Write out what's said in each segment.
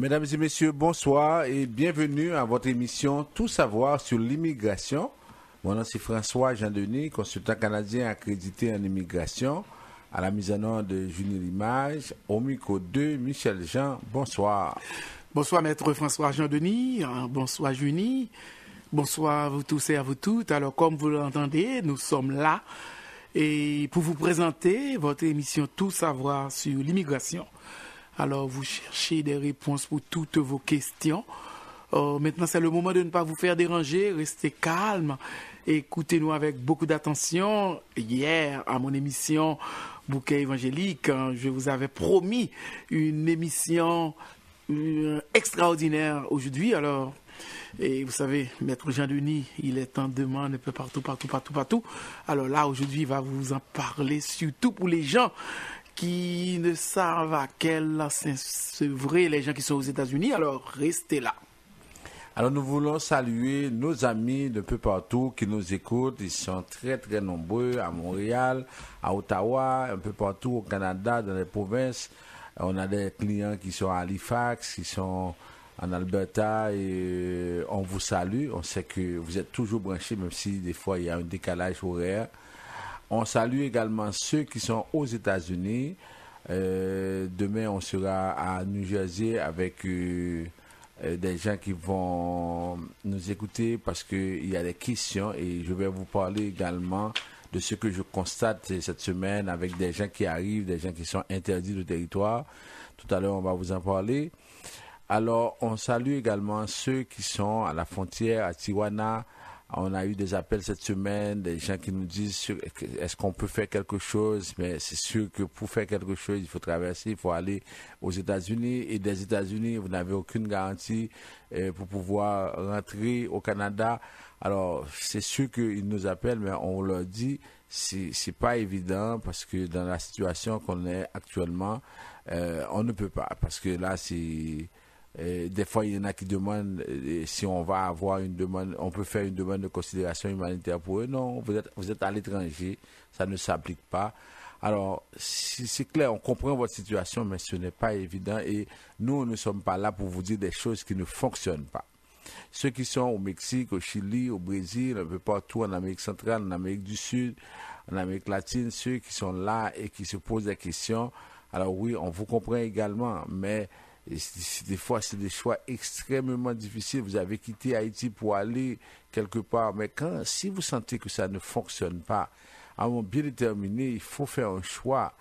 Mesdames et messieurs, bonsoir et bienvenue à votre émission Tout savoir sur l'immigration. Mon nom c'est François Jean-Denis, consultant canadien accrédité en immigration, à la mise en onde de Junie Limage, au micro 2, Michel Jean. Bonsoir. Bonsoir maître François Jean-Denis, bonsoir Junie, bonsoir à vous tous et à vous toutes. Alors comme vous l'entendez, nous sommes là et pour vous présenter votre émission Tout savoir sur l'immigration. Alors, vous cherchez des réponses pour toutes vos questions. Maintenant, c'est le moment de ne pas vous faire déranger. Restez calme. Écoutez-nous avec beaucoup d'attention. Hier, à mon émission Bouquet évangélique, je vous avais promis une émission extraordinaire aujourd'hui. Alors, et vous savez, Maître Jean-Denis, il est en demande un peu partout. Alors là, aujourd'hui, il va vous en parler, surtout pour les gens qui ne savent à quel c'est vrai, les gens qui sont aux États-Unis, alors restez là. Alors nous voulons saluer nos amis de peu partout qui nous écoutent. Ils sont très très nombreux à Montréal, à Ottawa, un peu partout au Canada, dans les provinces. On a des clients qui sont à Halifax, qui sont en Alberta et on vous salue. On sait que vous êtes toujours branchés, même si des fois il y a un décalage horaire. On salue également ceux qui sont aux États-Unis. Demain, on sera à New Jersey avec des gens qui vont nous écouter parce qu'il y a des questions et je vais vous parler également de ce que je constate cette semaine avec des gens qui arrivent, des gens qui sont interdits de territoire. Tout à l'heure, on va vous en parler. Alors, on salue également ceux qui sont à la frontière, à Tijuana. On a eu des appels cette semaine, des gens qui nous disent est-ce qu'on peut faire quelque chose, mais c'est sûr que pour faire quelque chose, il faut traverser, il faut aller aux États-Unis et des États-Unis, vous n'avez aucune garantie pour pouvoir rentrer au Canada. Alors, c'est sûr qu'ils nous appellent, mais on leur dit c'est pas évident parce que dans la situation qu'on est actuellement, on ne peut pas parce que là, c'est... des fois, il y en a qui demandent si on va avoir une demande, on peut faire une demande de considération humanitaire pour eux. Non, vous êtes à l'étranger, ça ne s'applique pas. Alors, c'est clair, on comprend votre situation, mais ce n'est pas évident et nous ne sommes pas là pour vous dire des choses qui ne fonctionnent pas. Ceux qui sont au Mexique, au Chili, au Brésil, un peu partout en Amérique centrale, en Amérique du Sud, en Amérique latine, ceux qui sont là et qui se posent des questions, alors oui, on vous comprend également, mais... Et des fois, c'est des choix extrêmement difficiles. Vous avez quitté Haïti pour aller quelque part. Mais si vous sentez que ça ne fonctionne pas, à un moment bien déterminé, il faut faire un choix.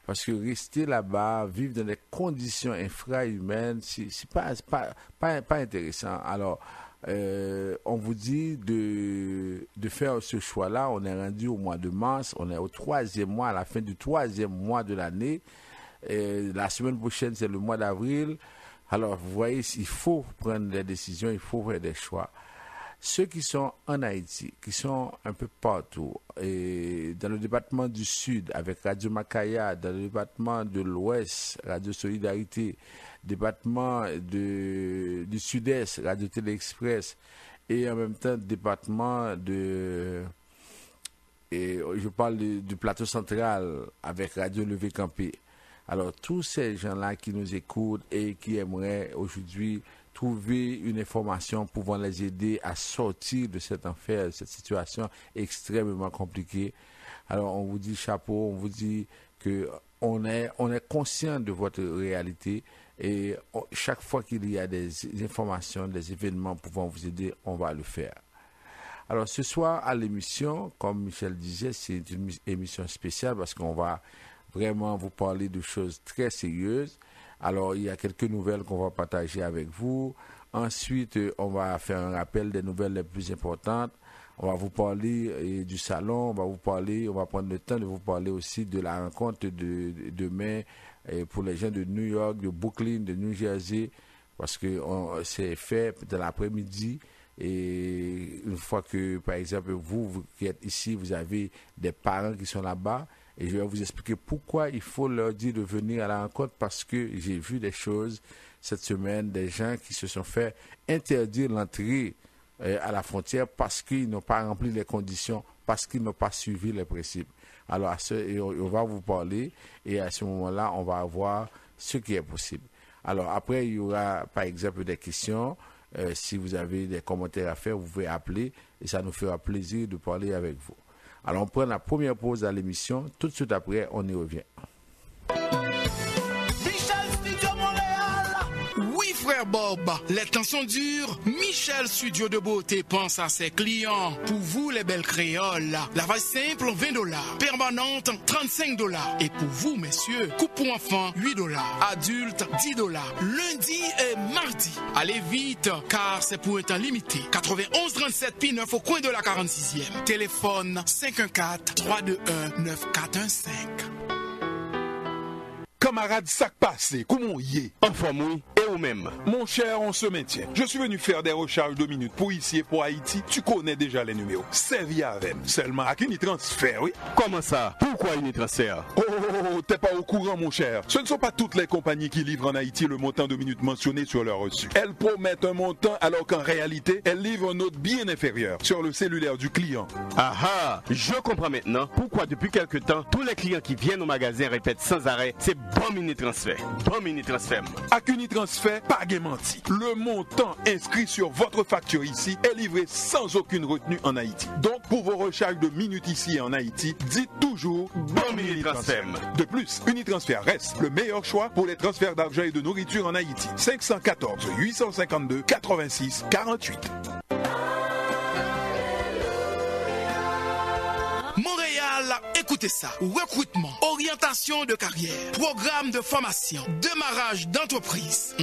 Parce que rester là-bas, vivre dans des conditions infrahumaines, c'est pas intéressant. Alors, on vous dit de faire ce choix-là. On est rendu au mois de mars. On est au 3e mois, à la fin du 3e mois de l'année. Et la semaine prochaine, c'est le mois d'avril. Alors, vous voyez, il faut prendre des décisions, il faut faire des choix. Ceux qui sont en Haïti, qui sont un peu partout, et dans le département du Sud, avec Radio Macaya, dans le département de l'Ouest, Radio Solidarité, département du Sud-Est, Radio Télé Express, et en même temps, département de... Et je parle du plateau central, avec Radio Levé Campé. Alors, tous ces gens-là qui nous écoutent et qui aimeraient aujourd'hui trouver une information pouvant les aider à sortir de cet enfer, de cette situation extrêmement compliquée. Alors, on vous dit chapeau, on vous dit qu'on est conscient de votre réalité et chaque fois qu'il y a des informations, des événements pouvant vous aider, on va le faire. Alors, ce soir, à l'émission, comme Michel disait, c'est une émission spéciale parce qu'on va vraiment vous parler de choses très sérieuses. Alors, il y a quelques nouvelles qu'on va partager avec vous. Ensuite, on va faire un rappel des nouvelles les plus importantes. On va vous parler du salon, on va prendre le temps de vous parler aussi de la rencontre de demain pour les gens de New York, de Brooklyn, de New Jersey, parce que c'est fait dans l'après-midi. Et une fois que, par exemple, vous qui êtes ici, vous avez des parents qui sont là-bas, et je vais vous expliquer pourquoi il faut leur dire de venir à la rencontre, parce que j'ai vu des choses cette semaine, des gens qui se sont fait interdire l'entrée à la frontière parce qu'ils n'ont pas rempli les conditions, parce qu'ils n'ont pas suivi les principes. Alors, on va vous parler et à ce moment-là, on va voir ce qui est possible. Alors après, il y aura par exemple des questions. Si vous avez des commentaires à faire, vous pouvez appeler et ça nous fera plaisir de parler avec vous. Alors on prend la première pause à l'émission. Tout de suite après, on y revient. Oui, frère Bob, les temps sont durs. Michel Studio de Beauté pense à ses clients. Pour vous, les belles créoles, lavage simple, $20. Permanente, $35. Et pour vous, messieurs, coupe pour enfants, $8. Adultes, $10. Lundi et mardi. Allez vite, car c'est pour un temps limité. 91 37 P9 au coin de la 46e. Téléphone 514-321-9415. Camarade, sac passé, comment y est? Enfin, oui, et vous-même. Mon cher, on se maintient. Je suis venu faire des recharges de minutes pour ici et pour Haïti. Tu connais déjà les numéros. C'est via Aven. Seulement à Unitransfert, oui. Comment ça? Pourquoi Unitransfert? Oh, t'es pas au courant, mon cher. Ce ne sont pas toutes les compagnies qui livrent en Haïti le montant de minutes mentionné sur leur reçu. Elles promettent un montant alors qu'en réalité, elles livrent un autre bien inférieur sur le cellulaire du client. Ah ah, je comprends maintenant pourquoi depuis quelque temps, tous les clients qui viennent au magasin répètent sans arrêt, c'est bon mini-transfert. Bon mini-transfert. À Unitransfert, pas menti. Le montant inscrit sur votre facture ici est livré sans aucune retenue en Haïti. Donc, pour vos recharges de minutes ici et en Haïti, dites toujours bon mini-transfert. De plus, Unitransfert reste le meilleur choix pour les transferts d'argent et de nourriture en Haïti. 514 852 86 48. Montréal, écoutez ça. Recrutement, orientation de carrière, programme de formation, démarrage d'entreprise.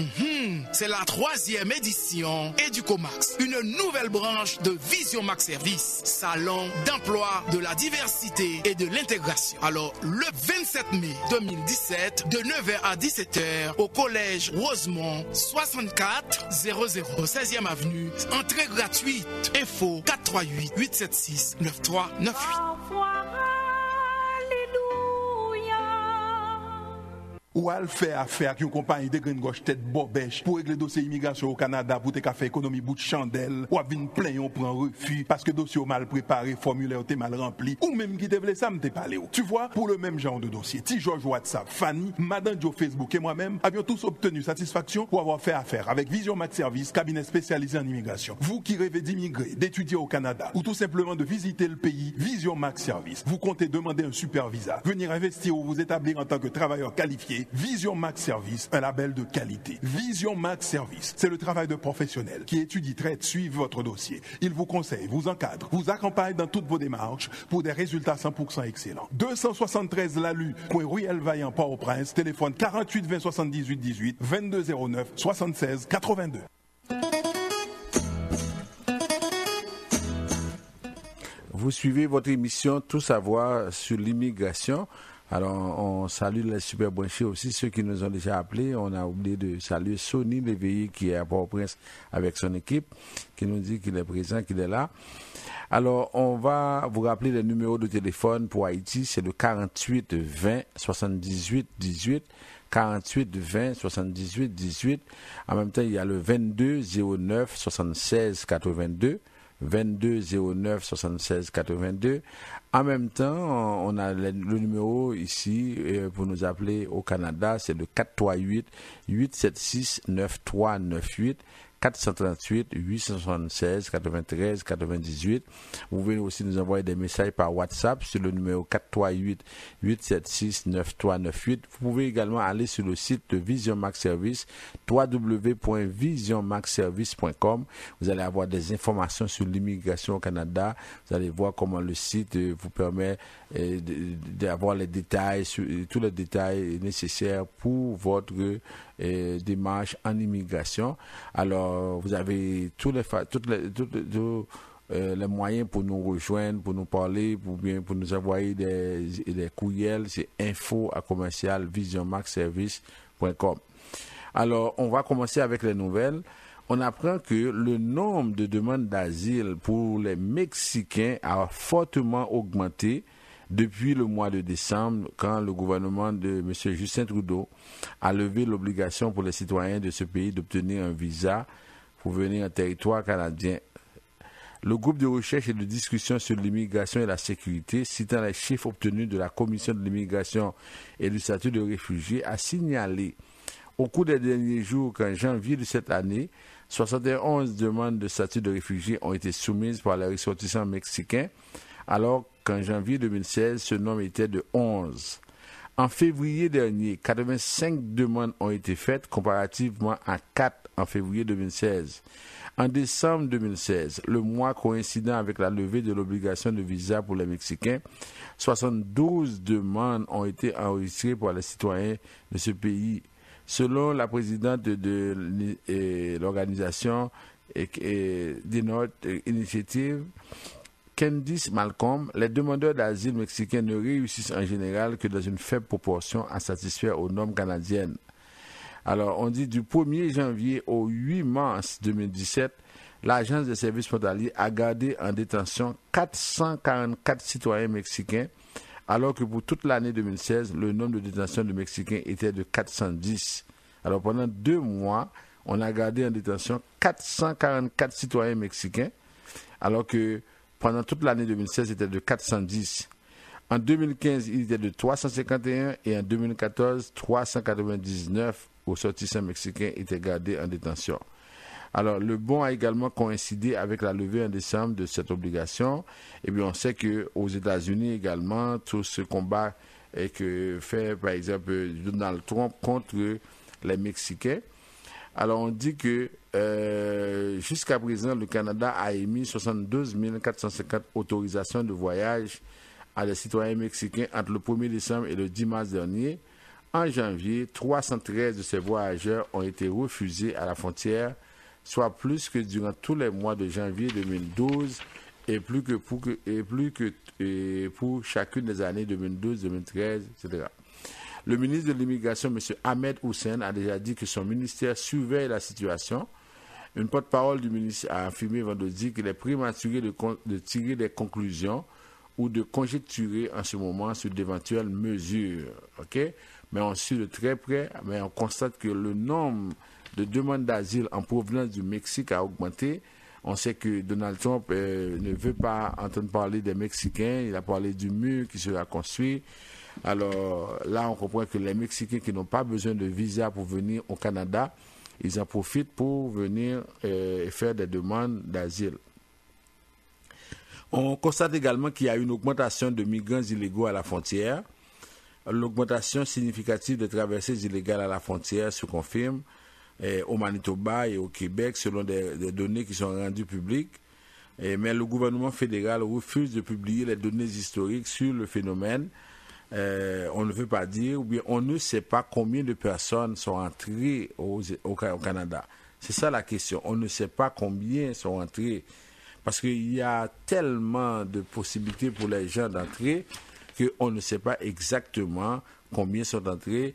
C'est la 3e édition Educomax, une nouvelle branche de Vision Max Service, salon d'emploi de la diversité et de l'intégration. Alors, le 27 mai 2017, de 9h à 17h, au collège Rosemont, 6400, 16e avenue, entrée gratuite. Info 438 876 9398. Ou al fait affaire avec une compagnie de green gauche tête bobèche pour régler dossier immigration au Canada pour te faire économie bout de chandelle ou à venir plein on prend refus parce que dossier mal préparé, formulaire t'es mal rempli ou même qui te voulait ça me t'es parlé. Tu vois, pour le même genre de dossier, T. George WhatsApp, Fanny, Madame Joe Facebook et moi-même avions tous obtenu satisfaction pour avoir fait affaire avec Vision Max Service, cabinet spécialisé en immigration. Vous qui rêvez d'immigrer, d'étudier au Canada ou tout simplement de visiter le pays, Vision Max Service. Vous comptez demander un super visa, venir investir ou vous établir en tant que travailleur qualifié. Vision Max Service, un label de qualité. Vision Max Service, c'est le travail de professionnels qui étudie, traite, suivent votre dossier. Il vous conseille, vous encadre, vous accompagne dans toutes vos démarches pour des résultats 100% excellents. 273 Lalu, coin Ruelle Vaillant, Port-au-Prince, téléphone 48 20 78 18, 22 09 76 82. Vous suivez votre émission Tout savoir sur l'immigration. Alors, on salue les super branchés aussi, ceux qui nous ont déjà appelés. On a oublié de saluer Sonny Léveillé qui est à Port-au-Prince avec son équipe, qui nous dit qu'il est présent, qu'il est là. Alors, on va vous rappeler les numéros de téléphone pour Haïti. C'est le 48 20 78 18. 48 20 78 18. En même temps, il y a le 22 09 76 82. 22 09 76 82. En même temps, on a le numéro ici pour nous appeler au Canada, c'est le 438 876 9398. 438 876 93 98. Vous pouvez aussi nous envoyer des messages par WhatsApp sur le numéro 438 876 9398. Vous pouvez également aller sur le site de Vision Max Service, www.visionmaxservice.com. Vous allez avoir des informations sur l'immigration au Canada. Vous allez voir comment le site vous permet d'avoir les détails, tous les détails nécessaires pour votre démarche en immigration. Alors, vous avez tous les moyens pour nous rejoindre, pour nous parler, pour nous envoyer des courriels. C'est info@visionmaxservice.com. Alors, on va commencer avec les nouvelles. On apprend que le nombre de demandes d'asile pour les Mexicains a fortement augmenté depuis le mois de décembre, quand le gouvernement de M. Justin Trudeau a levé l'obligation pour les citoyens de ce pays d'obtenir un visa pour venir en territoire canadien. Le groupe de recherche et de discussion sur l'immigration et la sécurité, citant les chiffres obtenus de la Commission de l'immigration et du statut de réfugié, a signalé Au cours des derniers jours, qu'en janvier de cette année, 71 demandes de statut de réfugié ont été soumises par les ressortissants mexicains, alors qu'en janvier 2016, ce nombre était de 11. En février dernier, 85 demandes ont été faites comparativement à 4 en février 2016. En décembre 2016, le mois coïncidant avec la levée de l'obligation de visa pour les Mexicains, 72 demandes ont été enregistrées par les citoyens de ce pays. Selon la présidente de l'organisation Denote Initiative, Candice Malcolm, les demandeurs d'asile mexicains ne réussissent en général que dans une faible proportion à satisfaire aux normes canadiennes. Alors, on dit du 1er janvier au 8 mars 2017, l'Agence des services frontaliers a gardé en détention 444 citoyens mexicains, alors que pour toute l'année 2016, le nombre de détentions de Mexicains était de 410. Alors, pendant 2 mois, on a gardé en détention 444 citoyens mexicains, alors que pendant toute l'année 2016, c'était de 410. En 2015, il était de 351 et en 2014, 399 ressortissants mexicains étaient gardés en détention. Alors, le bon a également coïncidé avec la levée en décembre de cette obligation. Et bien, on sait qu'aux États-Unis également, tout ce combat que fait, par exemple, Donald Trump contre les Mexicains. Alors, on dit que jusqu'à présent, le Canada a émis 72 450 autorisations de voyage à des citoyens mexicains entre le 1er décembre et le 10 mars dernier. En janvier, 313 de ces voyageurs ont été refusés à la frontière, soit plus que durant tous les mois de janvier 2012 et plus que pour chacune des années 2012, 2013, etc. Le ministre de l'Immigration, M. Ahmed Hussein, a déjà dit que son ministère surveille la situation. Une porte-parole du ministère a affirmé vendredi qu'il est prématuré de tirer des conclusions ou de conjecturer en ce moment sur d'éventuelles mesures. Okay? Mais on suit de très près, mais on constate que le nombre de demandes d'asile en provenance du Mexique a augmenté. On sait que Donald Trump ne veut pas entendre parler des Mexicains. Il a parlé du mur qui sera construit. Alors là, on comprend que les Mexicains qui n'ont pas besoin de visa pour venir au Canada, ils en profitent pour venir faire des demandes d'asile. On constate également qu'il y a une augmentation de migrants illégaux à la frontière. L'augmentation significative de traversées illégales à la frontière se confirme au Manitoba et au Québec selon des données qui sont rendues publiques. Mais le gouvernement fédéral refuse de publier les données historiques sur le phénomène. On ne veut pas dire, ou bien on ne sait pas combien de personnes sont entrées au Canada. C'est ça la question. On ne sait pas combien sont entrées. Parce qu'il y a tellement de possibilités pour les gens d'entrer qu'on ne sait pas exactement combien sont entrés.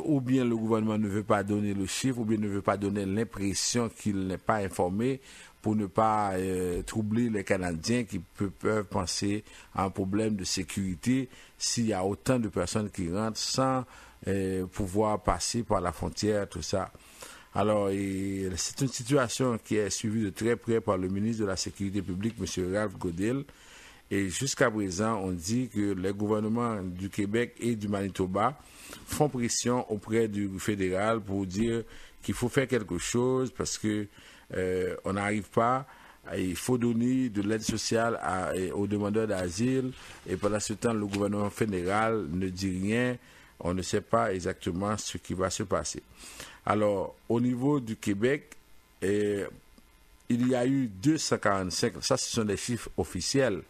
Ou bien le gouvernement ne veut pas donner le chiffre, ou bien ne veut pas donner l'impression qu'il n'est pas informé pour ne pas troubler les Canadiens qui peuvent penser à un problème de sécurité s'il y a autant de personnes qui rentrent sans pouvoir passer par la frontière, tout ça. Alors, c'est une situation qui est suivie de très près par le ministre de la Sécurité publique, M. Ralph Godel. Et jusqu'à présent, on dit que les gouvernements du Québec et du Manitoba font pression auprès du fédéral pour dire qu'il faut faire quelque chose parce que on n'arrive pas. Il faut donner de l'aide sociale aux demandeurs d'asile. Et pendant ce temps, le gouvernement fédéral ne dit rien. On ne sait pas exactement ce qui va se passer. Alors, au niveau du Québec, il y a eu 245, ça ce sont des chiffres officiels,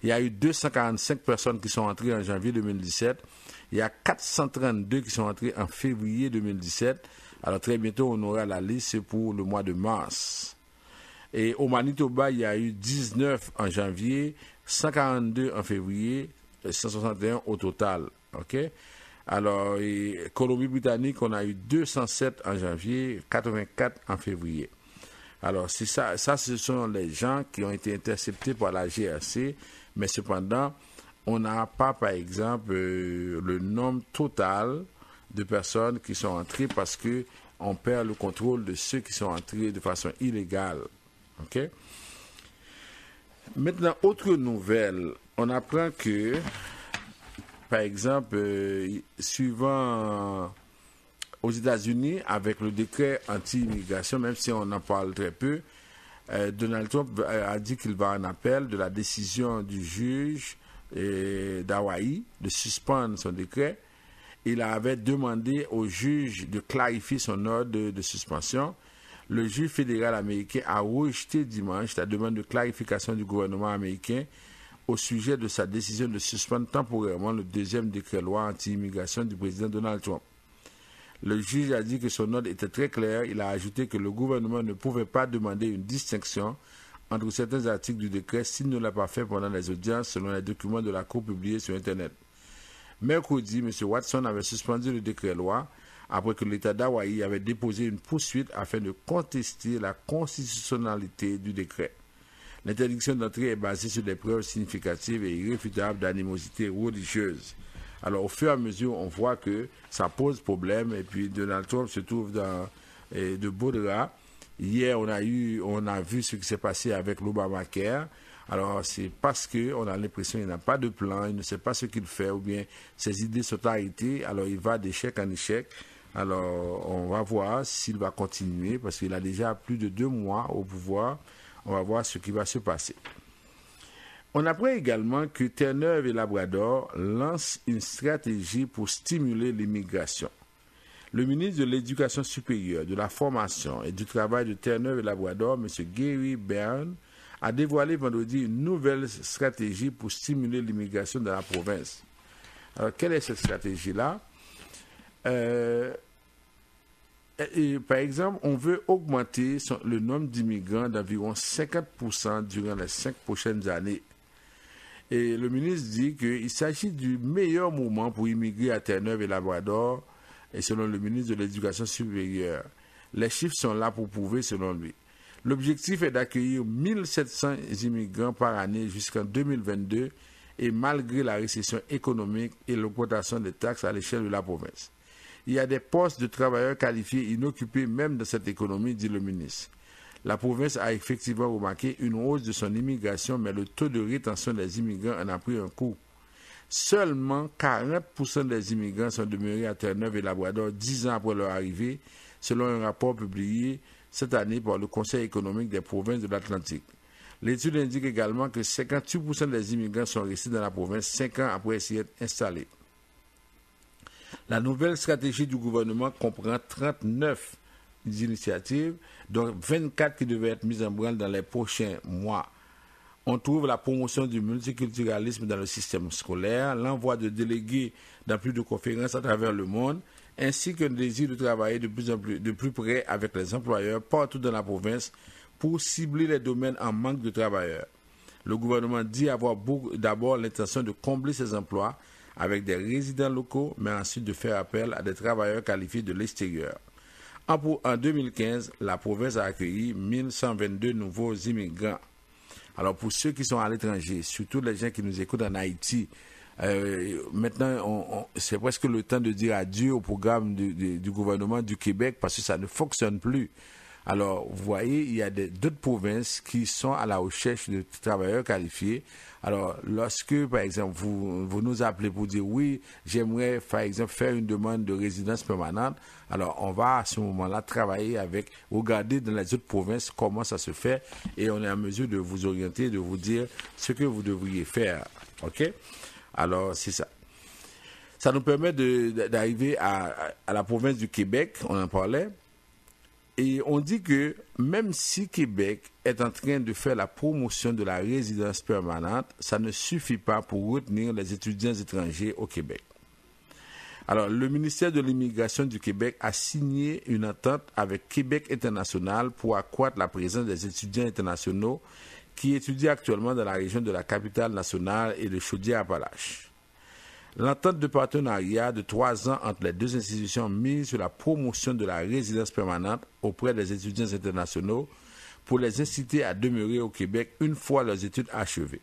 il y a eu 245 personnes qui sont entrées en janvier 2017, il y a 432 qui sont entrées en février 2017, alors très bientôt on aura la liste pour le mois de mars. Et au Manitoba, il y a eu 19 en janvier, 142 en février, 161 au total, ok? Alors, Colombie-Britannique, on a eu 207 en janvier, 84 en février. Alors, c'est ça, ce sont les gens qui ont été interceptés par la GRC, mais cependant, on n'a pas, par exemple, le nombre total de personnes qui sont entrées parce qu'on perd le contrôle de ceux qui sont entrés de façon illégale. OK? Maintenant, autre nouvelle, on apprend que, par exemple, suivant aux États-Unis, avec le décret anti-immigration, même si on en parle très peu, Donald Trump a dit qu'il va en appel de la décision du juge d'Hawaï de suspendre son décret. Il avait demandé au juge de clarifier son ordre de suspension. Le juge fédéral américain a rejeté dimanche la demande de clarification du gouvernement américain au sujet de sa décision de suspendre temporairement le deuxième décret-loi anti-immigration du président Donald Trump. Le juge a dit que son ordre était très clair. Il a ajouté que le gouvernement ne pouvait pas demander une distinction entre certains articles du décret s'il ne l'a pas fait pendant les audiences, selon les documents de la Cour publiés sur Internet. Mercredi, M. Watson avait suspendu le décret-loi après que l'État d'Hawaï avait déposé une poursuite afin de contester la constitutionnalité du décret. L'interdiction d'entrée est basée sur des preuves significatives et irréfutables d'animosité religieuse. Alors, au fur et à mesure, on voit que ça pose problème et puis Donald Trump se trouve dans de beaux draps. Hier, on a vu ce qui s'est passé avec l'Obamacare. Alors, c'est parce qu'on a l'impression qu'il n'a pas de plan, il ne sait pas ce qu'il fait, ou bien ses idées sont arrêtées, alors il va d'échec en échec. Alors, on va voir s'il va continuer, parce qu'il a déjà plus de 2 mois au pouvoir. On va voir ce qui va se passer. On apprend également que Terre-Neuve et Labrador lancent une stratégie pour stimuler l'immigration. Le ministre de l'Éducation supérieure, de la formation et du travail de Terre-Neuve et Labrador, M. Gary Byrne, a dévoilé vendredi une nouvelle stratégie pour stimuler l'immigration dans la province. Alors, quelle est cette stratégie-là? Par exemple, on veut augmenter le nombre d'immigrants d'environ 50% durant les 5 prochaines années. Et le ministre dit qu'il s'agit du meilleur moment pour immigrer à Terre-Neuve et Labrador, et selon le ministre de l'Éducation supérieure. Les chiffres sont là pour prouver, selon lui. L'objectif est d'accueillir 1700 immigrants par année jusqu'en 2022, et malgré la récession économique et l'augmentation des taxes à l'échelle de la province. Il y a des postes de travailleurs qualifiés inoccupés même dans cette économie, dit le ministre. La province a effectivement remarqué une hausse de son immigration, mais le taux de rétention des immigrants en a pris un coup. Seulement 40% des immigrants sont demeurés à Terre-Neuve et Labrador 10 ans après leur arrivée, selon un rapport publié cette année par le Conseil économique des provinces de l'Atlantique. L'étude indique également que 58% des immigrants sont restés dans la province 5 ans après s'y être installés. La nouvelle stratégie du gouvernement comprend 39 initiatives, dont 24 qui devaient être mises en branle dans les prochains mois. On trouve la promotion du multiculturalisme dans le système scolaire, l'envoi de délégués dans plus de conférences à travers le monde, ainsi qu'un désir de travailler de plus près avec les employeurs partout dans la province pour cibler les domaines en manque de travailleurs. Le gouvernement dit avoir d'abord l'intention de combler ces emplois avec des résidents locaux, mais ensuite de faire appel à des travailleurs qualifiés de l'extérieur. En 2015, la province a accueilli 1122 nouveaux immigrants. Alors pour ceux qui sont à l'étranger, surtout les gens qui nous écoutent en Haïti, maintenant c'est presque le temps de dire adieu au programme du gouvernement du Québec parce que ça ne fonctionne plus. Alors, vous voyez, il y a d'autres provinces qui sont à la recherche de travailleurs qualifiés. Alors, lorsque, par exemple, vous nous appelez pour dire oui, j'aimerais, par exemple, faire une demande de résidence permanente, alors on va à ce moment-là travailler regarder dans les autres provinces comment ça se fait et on est en mesure de vous orienter, de vous dire ce que vous devriez faire. OK? Alors, c'est ça. Ça nous permet d'arriver à la province du Québec, on en parlait. Et on dit que même si Québec est en train de faire la promotion de la résidence permanente, ça ne suffit pas pour retenir les étudiants étrangers au Québec. Alors, le ministère de l'Immigration du Québec a signé une entente avec Québec International pour accroître la présence des étudiants internationaux qui étudient actuellement dans la région de la capitale nationale et de Chaudière-Appalaches. L'entente de partenariat de 3 ans entre les deux institutions mise sur la promotion de la résidence permanente auprès des étudiants internationaux pour les inciter à demeurer au Québec une fois leurs études achevées.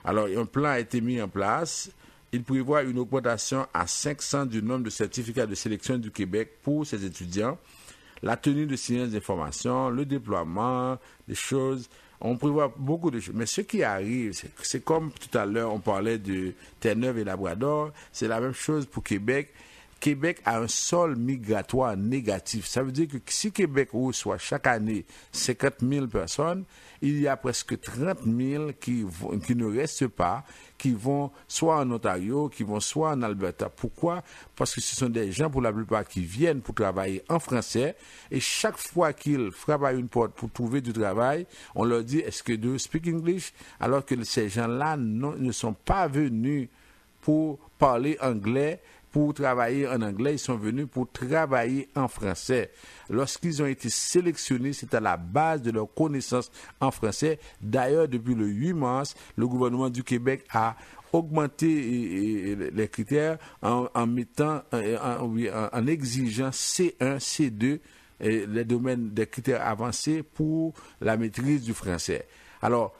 Alors, un plan a été mis en place. Il prévoit une augmentation à 500 du nombre de certificats de sélection du Québec pour ces étudiants, la tenue de séances d'information, le déploiement, des choses. On prévoit beaucoup de choses. Mais ce qui arrive, c'est comme tout à l'heure, on parlait de Terre-Neuve et Labrador, c'est la même chose pour Québec. Québec a un sol migratoire négatif. Ça veut dire que si Québec reçoit chaque année 50 000 personnes, il y a presque 30 000 qui ne restent pas, qui vont soit en Ontario, qui vont soit en Alberta. Pourquoi? Parce que ce sont des gens, pour la plupart, qui viennent pour travailler en français, et chaque fois qu'ils frappent à une porte pour trouver du travail, on leur dit, est-ce que do you speak English? Alors que ces gens-là ne sont pas venus pour parler anglais, pour travailler en anglais, ils sont venus pour travailler en français. Lorsqu'ils ont été sélectionnés, c'est à la base de leur connaissance en français. D'ailleurs, depuis le 8 mars, le gouvernement du Québec a augmenté les critères en mettant, en exigeant C1, C2, les domaines des critères avancés pour la maîtrise du français. Alors,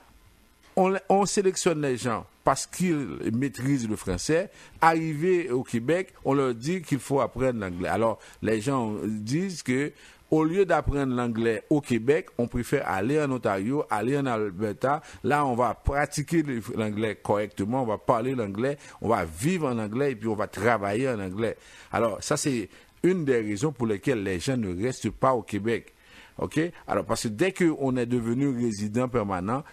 on sélectionne les gens parce qu'ils maîtrisent le français. Arrivés au Québec, on leur dit qu'il faut apprendre l'anglais. Alors, les gens disent que au lieu d'apprendre l'anglais au Québec, on préfère aller en Ontario, aller en Alberta. Là, on va pratiquer l'anglais correctement, on va parler l'anglais, on va vivre en anglais et puis on va travailler en anglais. Alors, ça, c'est une des raisons pour lesquelles les gens ne restent pas au Québec. OK? Alors, parce que dès qu'on est devenu résident permanent,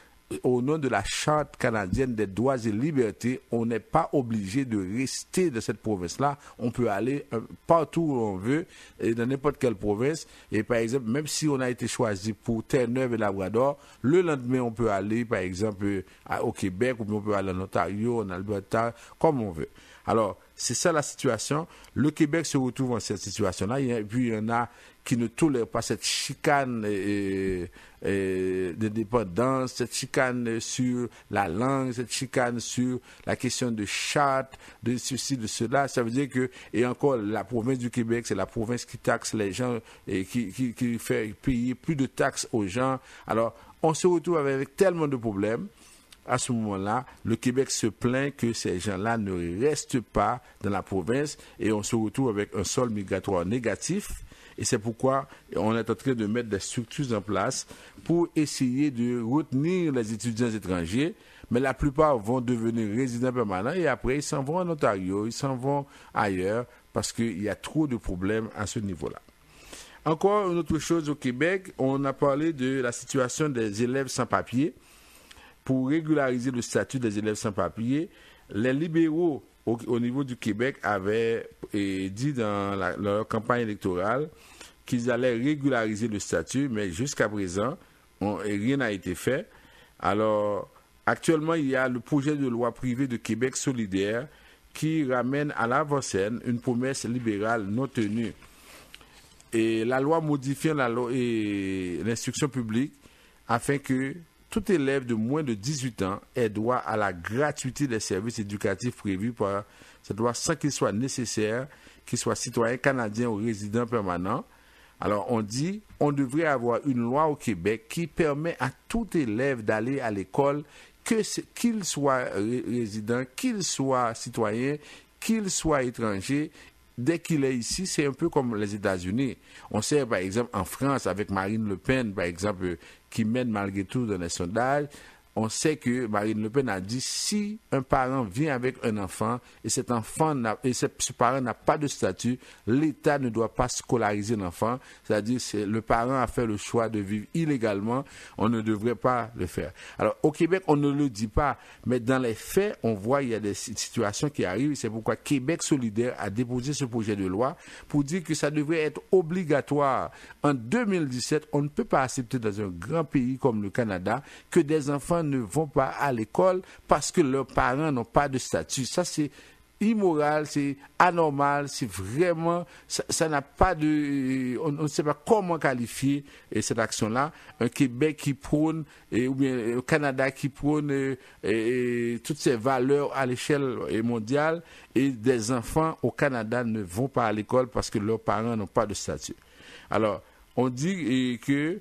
au nom de la Charte canadienne des droits et libertés, on n'est pas obligé de rester dans cette province-là. On peut aller partout où on veut, et dans n'importe quelle province. Et par exemple, même si on a été choisi pour Terre-Neuve et Labrador, le lendemain, on peut aller, par exemple, au Québec, ou bien on peut aller en Ontario, en Alberta, comme on veut. Alors, c'est ça la situation. Le Québec se retrouve dans cette situation-là. Et puis, il y en a qui ne tolèrent pas cette chicane de dépendance, cette chicane sur la langue, cette chicane sur la question de charte, de ceci, de cela. Ça veut dire que, et encore, la province du Québec, c'est la province qui taxe les gens et qui fait payer plus de taxes aux gens. Alors, on se retrouve avec tellement de problèmes. À ce moment-là, le Québec se plaint que ces gens-là ne restent pas dans la province et on se retrouve avec un sol migratoire négatif. Et c'est pourquoi on est en train de mettre des structures en place pour essayer de retenir les étudiants étrangers. Mais la plupart vont devenir résidents permanents et après, ils s'en vont en Ontario, ils s'en vont ailleurs parce qu'il y a trop de problèmes à ce niveau-là. Encore une autre chose au Québec, on a parlé de la situation des élèves sans papier. Pour régulariser le statut des élèves sans papier, les libéraux au niveau du Québec avaient dit dans leur campagne électorale qu'ils allaient régulariser le statut, mais jusqu'à présent, rien n'a été fait. Alors, actuellement, il y a le projet de loi privé de Québec solidaire qui ramène à l'avant-scène une promesse libérale non tenue. Et la loi modifiant l'instruction publique afin que tout élève de moins de 18 ans ait droit à la gratuité des services éducatifs prévus par cette loi sans qu'il soit nécessaire qu'il soit citoyen canadien ou résident permanent. Alors on dit on devrait avoir une loi au Québec qui permet à tout élève d'aller à l'école, qu'il soit résident, qu'il soit citoyen, qu'il soit étranger. Dès qu'il est ici, c'est un peu comme les États-Unis. On sait, par exemple, en France, avec Marine Le Pen, par exemple, qui mène malgré tout dans les sondages, on sait que Marine Le Pen a dit si un parent vient avec un enfant et cet enfant ce parent n'a pas de statut, l'État ne doit pas scolariser l'enfant. C'est-à-dire que le parent a fait le choix de vivre illégalement, on ne devrait pas le faire. Alors au Québec, on ne le dit pas, mais dans les faits, on voit qu'il y a des situations qui arrivent. C'est pourquoi Québec solidaire a déposé ce projet de loi pour dire que ça devrait être obligatoire. En 2017, on ne peut pas accepter dans un grand pays comme le Canada que des enfants ne vont pas à l'école parce que leurs parents n'ont pas de statut. Ça, c'est immoral, c'est anormal, c'est vraiment, ça n'a pas de, on ne sait pas comment qualifier cette action-là. Un Québec qui prône, ou bien un Canada qui prône toutes ces valeurs à l'échelle mondiale, et des enfants au Canada ne vont pas à l'école parce que leurs parents n'ont pas de statut. Alors, on dit que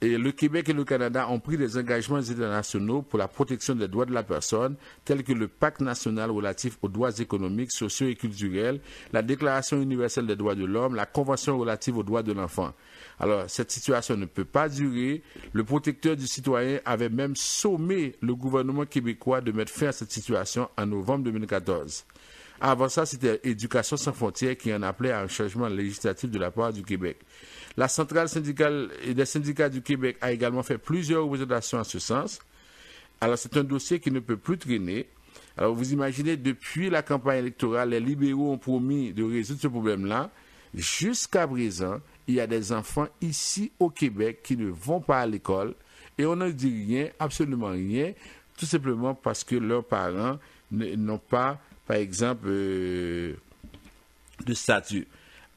le Québec et le Canada ont pris des engagements internationaux pour la protection des droits de la personne, tels que le Pacte national relatif aux droits économiques, sociaux et culturels, la Déclaration universelle des droits de l'homme, la Convention relative aux droits de l'enfant. Alors, cette situation ne peut pas durer. Le protecteur du citoyen avait même sommé le gouvernement québécois de mettre fin à cette situation en novembre 2014. Avant ça, c'était Éducation sans frontières qui en appelait à un changement législatif de la part du Québec. La centrale syndicale et des syndicats du Québec a également fait plusieurs représentations en ce sens. Alors, c'est un dossier qui ne peut plus traîner. Alors, vous imaginez, depuis la campagne électorale, les libéraux ont promis de résoudre ce problème-là. Jusqu'à présent, il y a des enfants ici au Québec qui ne vont pas à l'école et on ne dit rien, absolument rien, tout simplement parce que leurs parents n'ont pas, par exemple, de statut.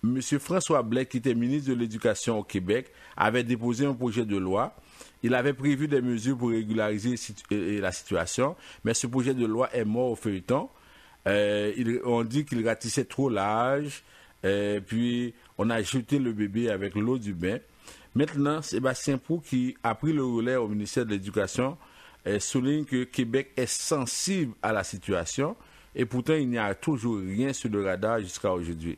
Monsieur François Blais, qui était ministre de l'Éducation au Québec, avait déposé un projet de loi. Il avait prévu des mesures pour régulariser la situation, mais ce projet de loi est mort au feuilleton. On dit qu'il ratissait trop l'âge, puis on a jeté le bébé avec l'eau du bain. Maintenant, Sébastien Proulx, qui a pris le relais au ministère de l'Éducation, souligne que Québec est sensible à la situation et pourtant il n'y a toujours rien sur le radar jusqu'à aujourd'hui.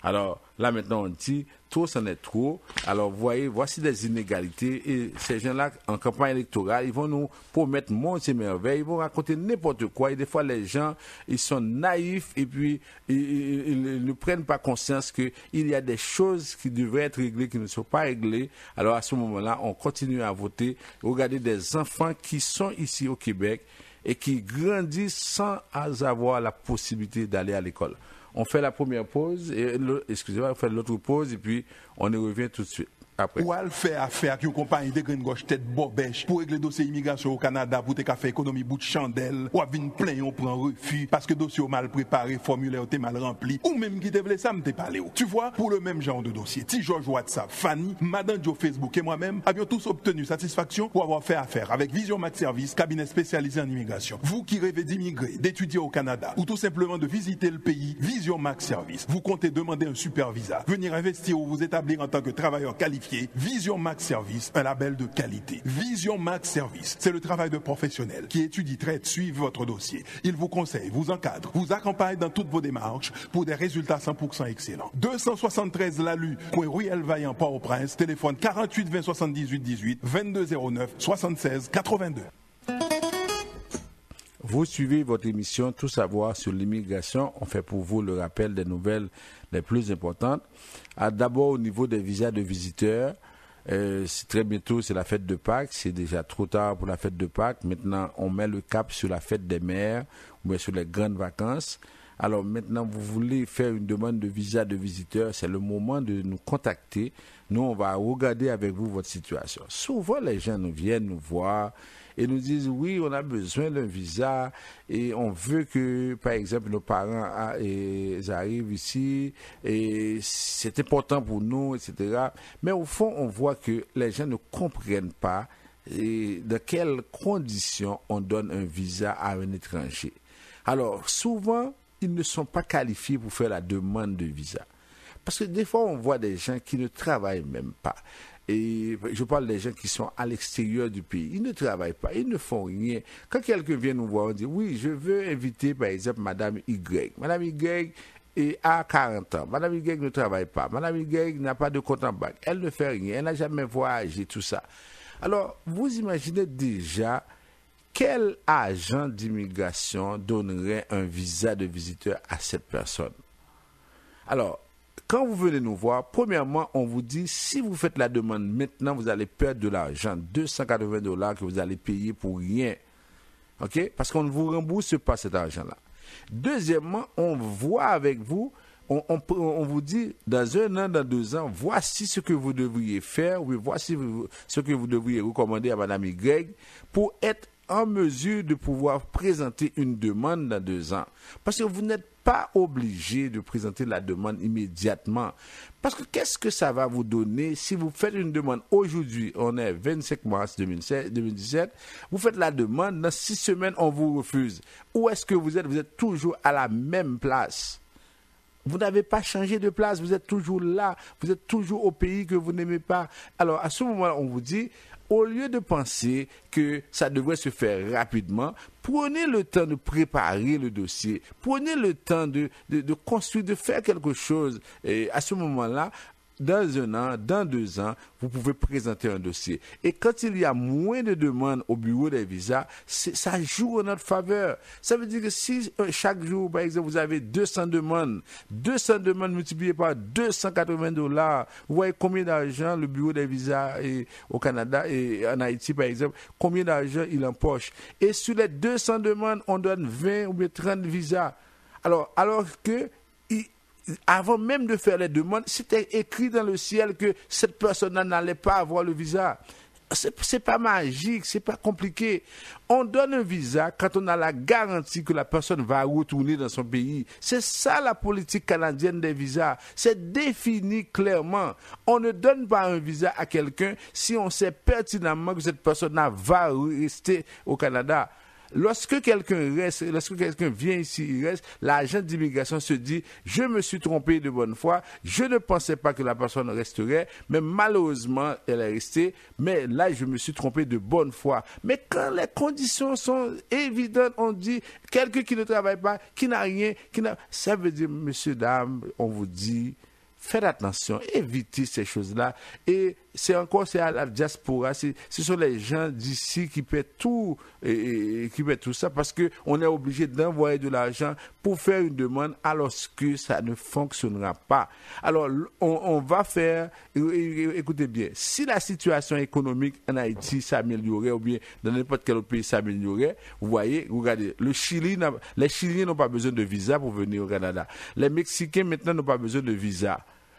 Alors là maintenant on dit trop c'en est trop. Alors voici des inégalités et ces gens-là en campagne électorale ils vont nous promettre monts et merveilles, ils vont raconter n'importe quoi et des fois les gens ils sont naïfs et puis ils ne prennent pas conscience qu'il y a des choses qui devraient être réglées qui ne sont pas réglées. Alors à ce moment-là on continue à voter. Regardez des enfants qui sont ici au Québec et qui grandissent sans avoir la possibilité d'aller à l'école. On fait la première pause, on fait l'autre pause et puis on y revient tout de suite. Après. Ou elle fait affaire avec une compagnie de grande gauche tête bobèche pour régler le dossier immigration au Canada pour te faire économie bout de chandelle. Ou venir plein on prend refus parce que dossier mal préparé, formulaire t'es mal rempli. Ou même qui te voulait ça me t'es parlé. Tu vois, pour le même genre de dossier, T. George WhatsApp, Fanny, Madame Joe Facebook et moi-même avions tous obtenu satisfaction pour avoir fait affaire avec Vision Max Service, cabinet spécialisé en immigration. Vous qui rêvez d'immigrer, d'étudier au Canada ou tout simplement de visiter le pays, Vision Max Service. Vous comptez demander un super visa, venir investir ou vous établir en tant que travailleur qualifié. Vision Max Service, un label de qualité. Vision Max Service, c'est le travail de professionnels qui étudie, traite, suivent votre dossier. Il vous conseille, vous encadre, vous accompagne dans toutes vos démarches pour des résultats 100% excellents. 273 Lalu, coin Ruelle Vaillant, Port-au-Prince, téléphone 48 20 78 18 22 09 76 82. Vous suivez votre émission Tout savoir sur l'immigration. On fait pour vous le rappel des nouvelles les plus importantes. D'abord au niveau des visas de visiteurs, c'est très bientôt, c'est la fête de Pâques. C'est déjà trop tard pour la fête de Pâques. Maintenant, on met le cap sur la fête des mères ou bien sur les grandes vacances. Alors maintenant, vous voulez faire une demande de visa de visiteur, c'est le moment de nous contacter. Nous, on va regarder avec vous votre situation. Souvent, les gens nous viennent nous voir et nous disent, oui, on a besoin d'un visa et on veut que, par exemple, nos parents arrivent ici et c'est important pour nous, etc. Mais au fond, on voit que les gens ne comprennent pas dans quelles conditions on donne un visa à un étranger. Alors, souvent, ils ne sont pas qualifiés pour faire la demande de visa. Parce que des fois, on voit des gens qui ne travaillent même pas. Et je parle des gens qui sont à l'extérieur du pays. Ils ne travaillent pas, ils ne font rien. Quand quelqu'un vient nous voir, on dit, oui, je veux inviter, par exemple, Madame Y. Madame Y a 40 ans. Madame Y ne travaille pas. Madame Y n'a pas de compte en banque. Elle ne fait rien. Elle n'a jamais voyagé, tout ça. Alors, vous imaginez déjà quel agent d'immigration donnerait un visa de visiteur à cette personne? Alors, quand vous venez nous voir, premièrement, on vous dit, si vous faites la demande maintenant, vous allez perdre de l'argent, $280 que vous allez payer pour rien. OK? Parce qu'on ne vous rembourse pas cet argent-là. Deuxièmement, on voit avec vous, on vous dit, dans 1 an, dans 2 ans, voici ce que vous devriez faire, oui, voici ce que vous devriez recommander à Madame Y pour être en mesure de pouvoir présenter une demande dans 2 ans. Parce que vous n'êtes pas obligé de présenter la demande immédiatement. Parce que qu'est-ce que ça va vous donner si vous faites une demande aujourd'hui, on est 25 mars 2017, vous faites la demande, dans 6 semaines, on vous refuse. Où est-ce que vous êtes? Vous êtes toujours à la même place. Vous n'avez pas changé de place, vous êtes toujours là, vous êtes toujours au pays que vous n'aimez pas. Alors, à ce moment-là, on vous dit, au lieu de penser que ça devrait se faire rapidement, prenez le temps de préparer le dossier, prenez le temps de construire, de faire quelque chose. Et à ce moment-là, dans 1 an, dans 2 ans, vous pouvez présenter un dossier. Et quand il y a moins de demandes au bureau des visas, ça joue en notre faveur. Ça veut dire que si chaque jour, par exemple, vous avez 200 demandes multipliées par $280, vous voyez combien d'argent le bureau des visas au Canada et en Haïti, par exemple, combien d'argent il empoche. Et sur les 200 demandes, on donne 20 ou bien 30 visas. Alors que avant même de faire les demandes, c'était écrit dans le ciel que cette personne n'allait pas avoir le visa. C'est pas magique, c'est pas compliqué. On donne un visa quand on a la garantie que la personne va retourner dans son pays. C'est ça la politique canadienne des visas. C'est défini clairement. On ne donne pas un visa à quelqu'un si on sait pertinemment que cette personne va rester au Canada. Lorsque quelqu'un vient ici, il reste, l'agent d'immigration se dit « Je me suis trompé de bonne foi, je ne pensais pas que la personne resterait, mais malheureusement, elle est restée, mais là, je me suis trompé de bonne foi. » Mais quand les conditions sont évidentes, on dit « Quelqu'un qui ne travaille pas, qui n'a rien, ça veut dire, messieurs, dames, on vous dit... Faites attention, évitez ces choses-là. Et c'est à la diaspora, ce sont les gens d'ici qui paient tout, qui paient tout ça, parce qu'on est obligé d'envoyer de l'argent pour faire une demande alors que ça ne fonctionnera pas. Alors, on va faire, écoutez bien, si la situation économique en Haïti s'améliorait, ou bien dans n'importe quel autre pays s'améliorait, vous voyez, regardez, les Chiliens n'ont pas besoin de visa pour venir au Canada. Les Mexicains, maintenant, n'ont pas besoin de visa.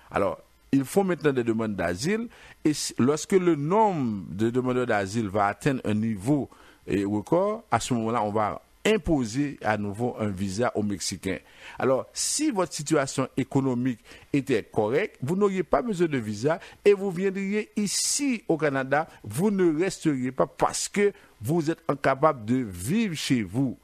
Alors, il faut maintenant des demandes d'asile, et lorsque le nombre de demandeurs d'asile va atteindre un niveau record, à ce moment-là, on va imposer à nouveau un visa aux Mexicains. Alors, si votre situation économique était correcte, vous n'auriez pas besoin de visa et vous viendriez ici au Canada, vous ne resteriez pas parce que vous êtes incapable de vivre chez vous.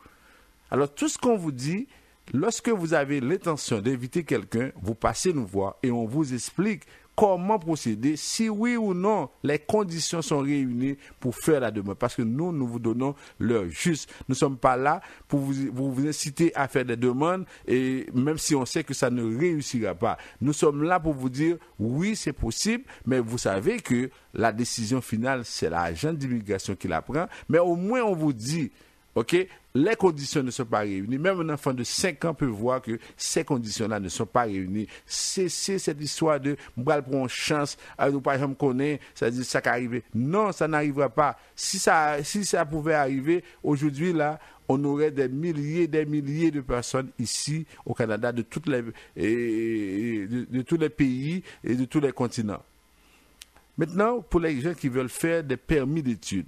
Alors, tout ce qu'on vous dit, lorsque vous avez l'intention d'inviter quelqu'un, vous passez nous voir et on vous explique comment procéder, si oui ou non les conditions sont réunies pour faire la demande. Parce que nous vous donnons l'heure juste. Nous ne sommes pas là pour vous inciter à faire des demandes, et même si on sait que ça ne réussira pas. Nous sommes là pour vous dire, oui, c'est possible, mais vous savez que la décision finale, c'est l'agent d'immigration qui la prend. Mais au moins, on vous dit, OK, les conditions ne sont pas réunies. Même un enfant de 5 ans peut voir que ces conditions-là ne sont pas réunies. C'est cette histoire de « m'bral pour une chance, nous pas jamais connaître, ça dit ça qui arrive. » Non, ça n'arrivera pas. Si ça pouvait arriver, aujourd'hui, là, on aurait des milliers de personnes ici au Canada, de tous les pays et de tous les continents. Maintenant, pour les gens qui veulent faire des permis d'études,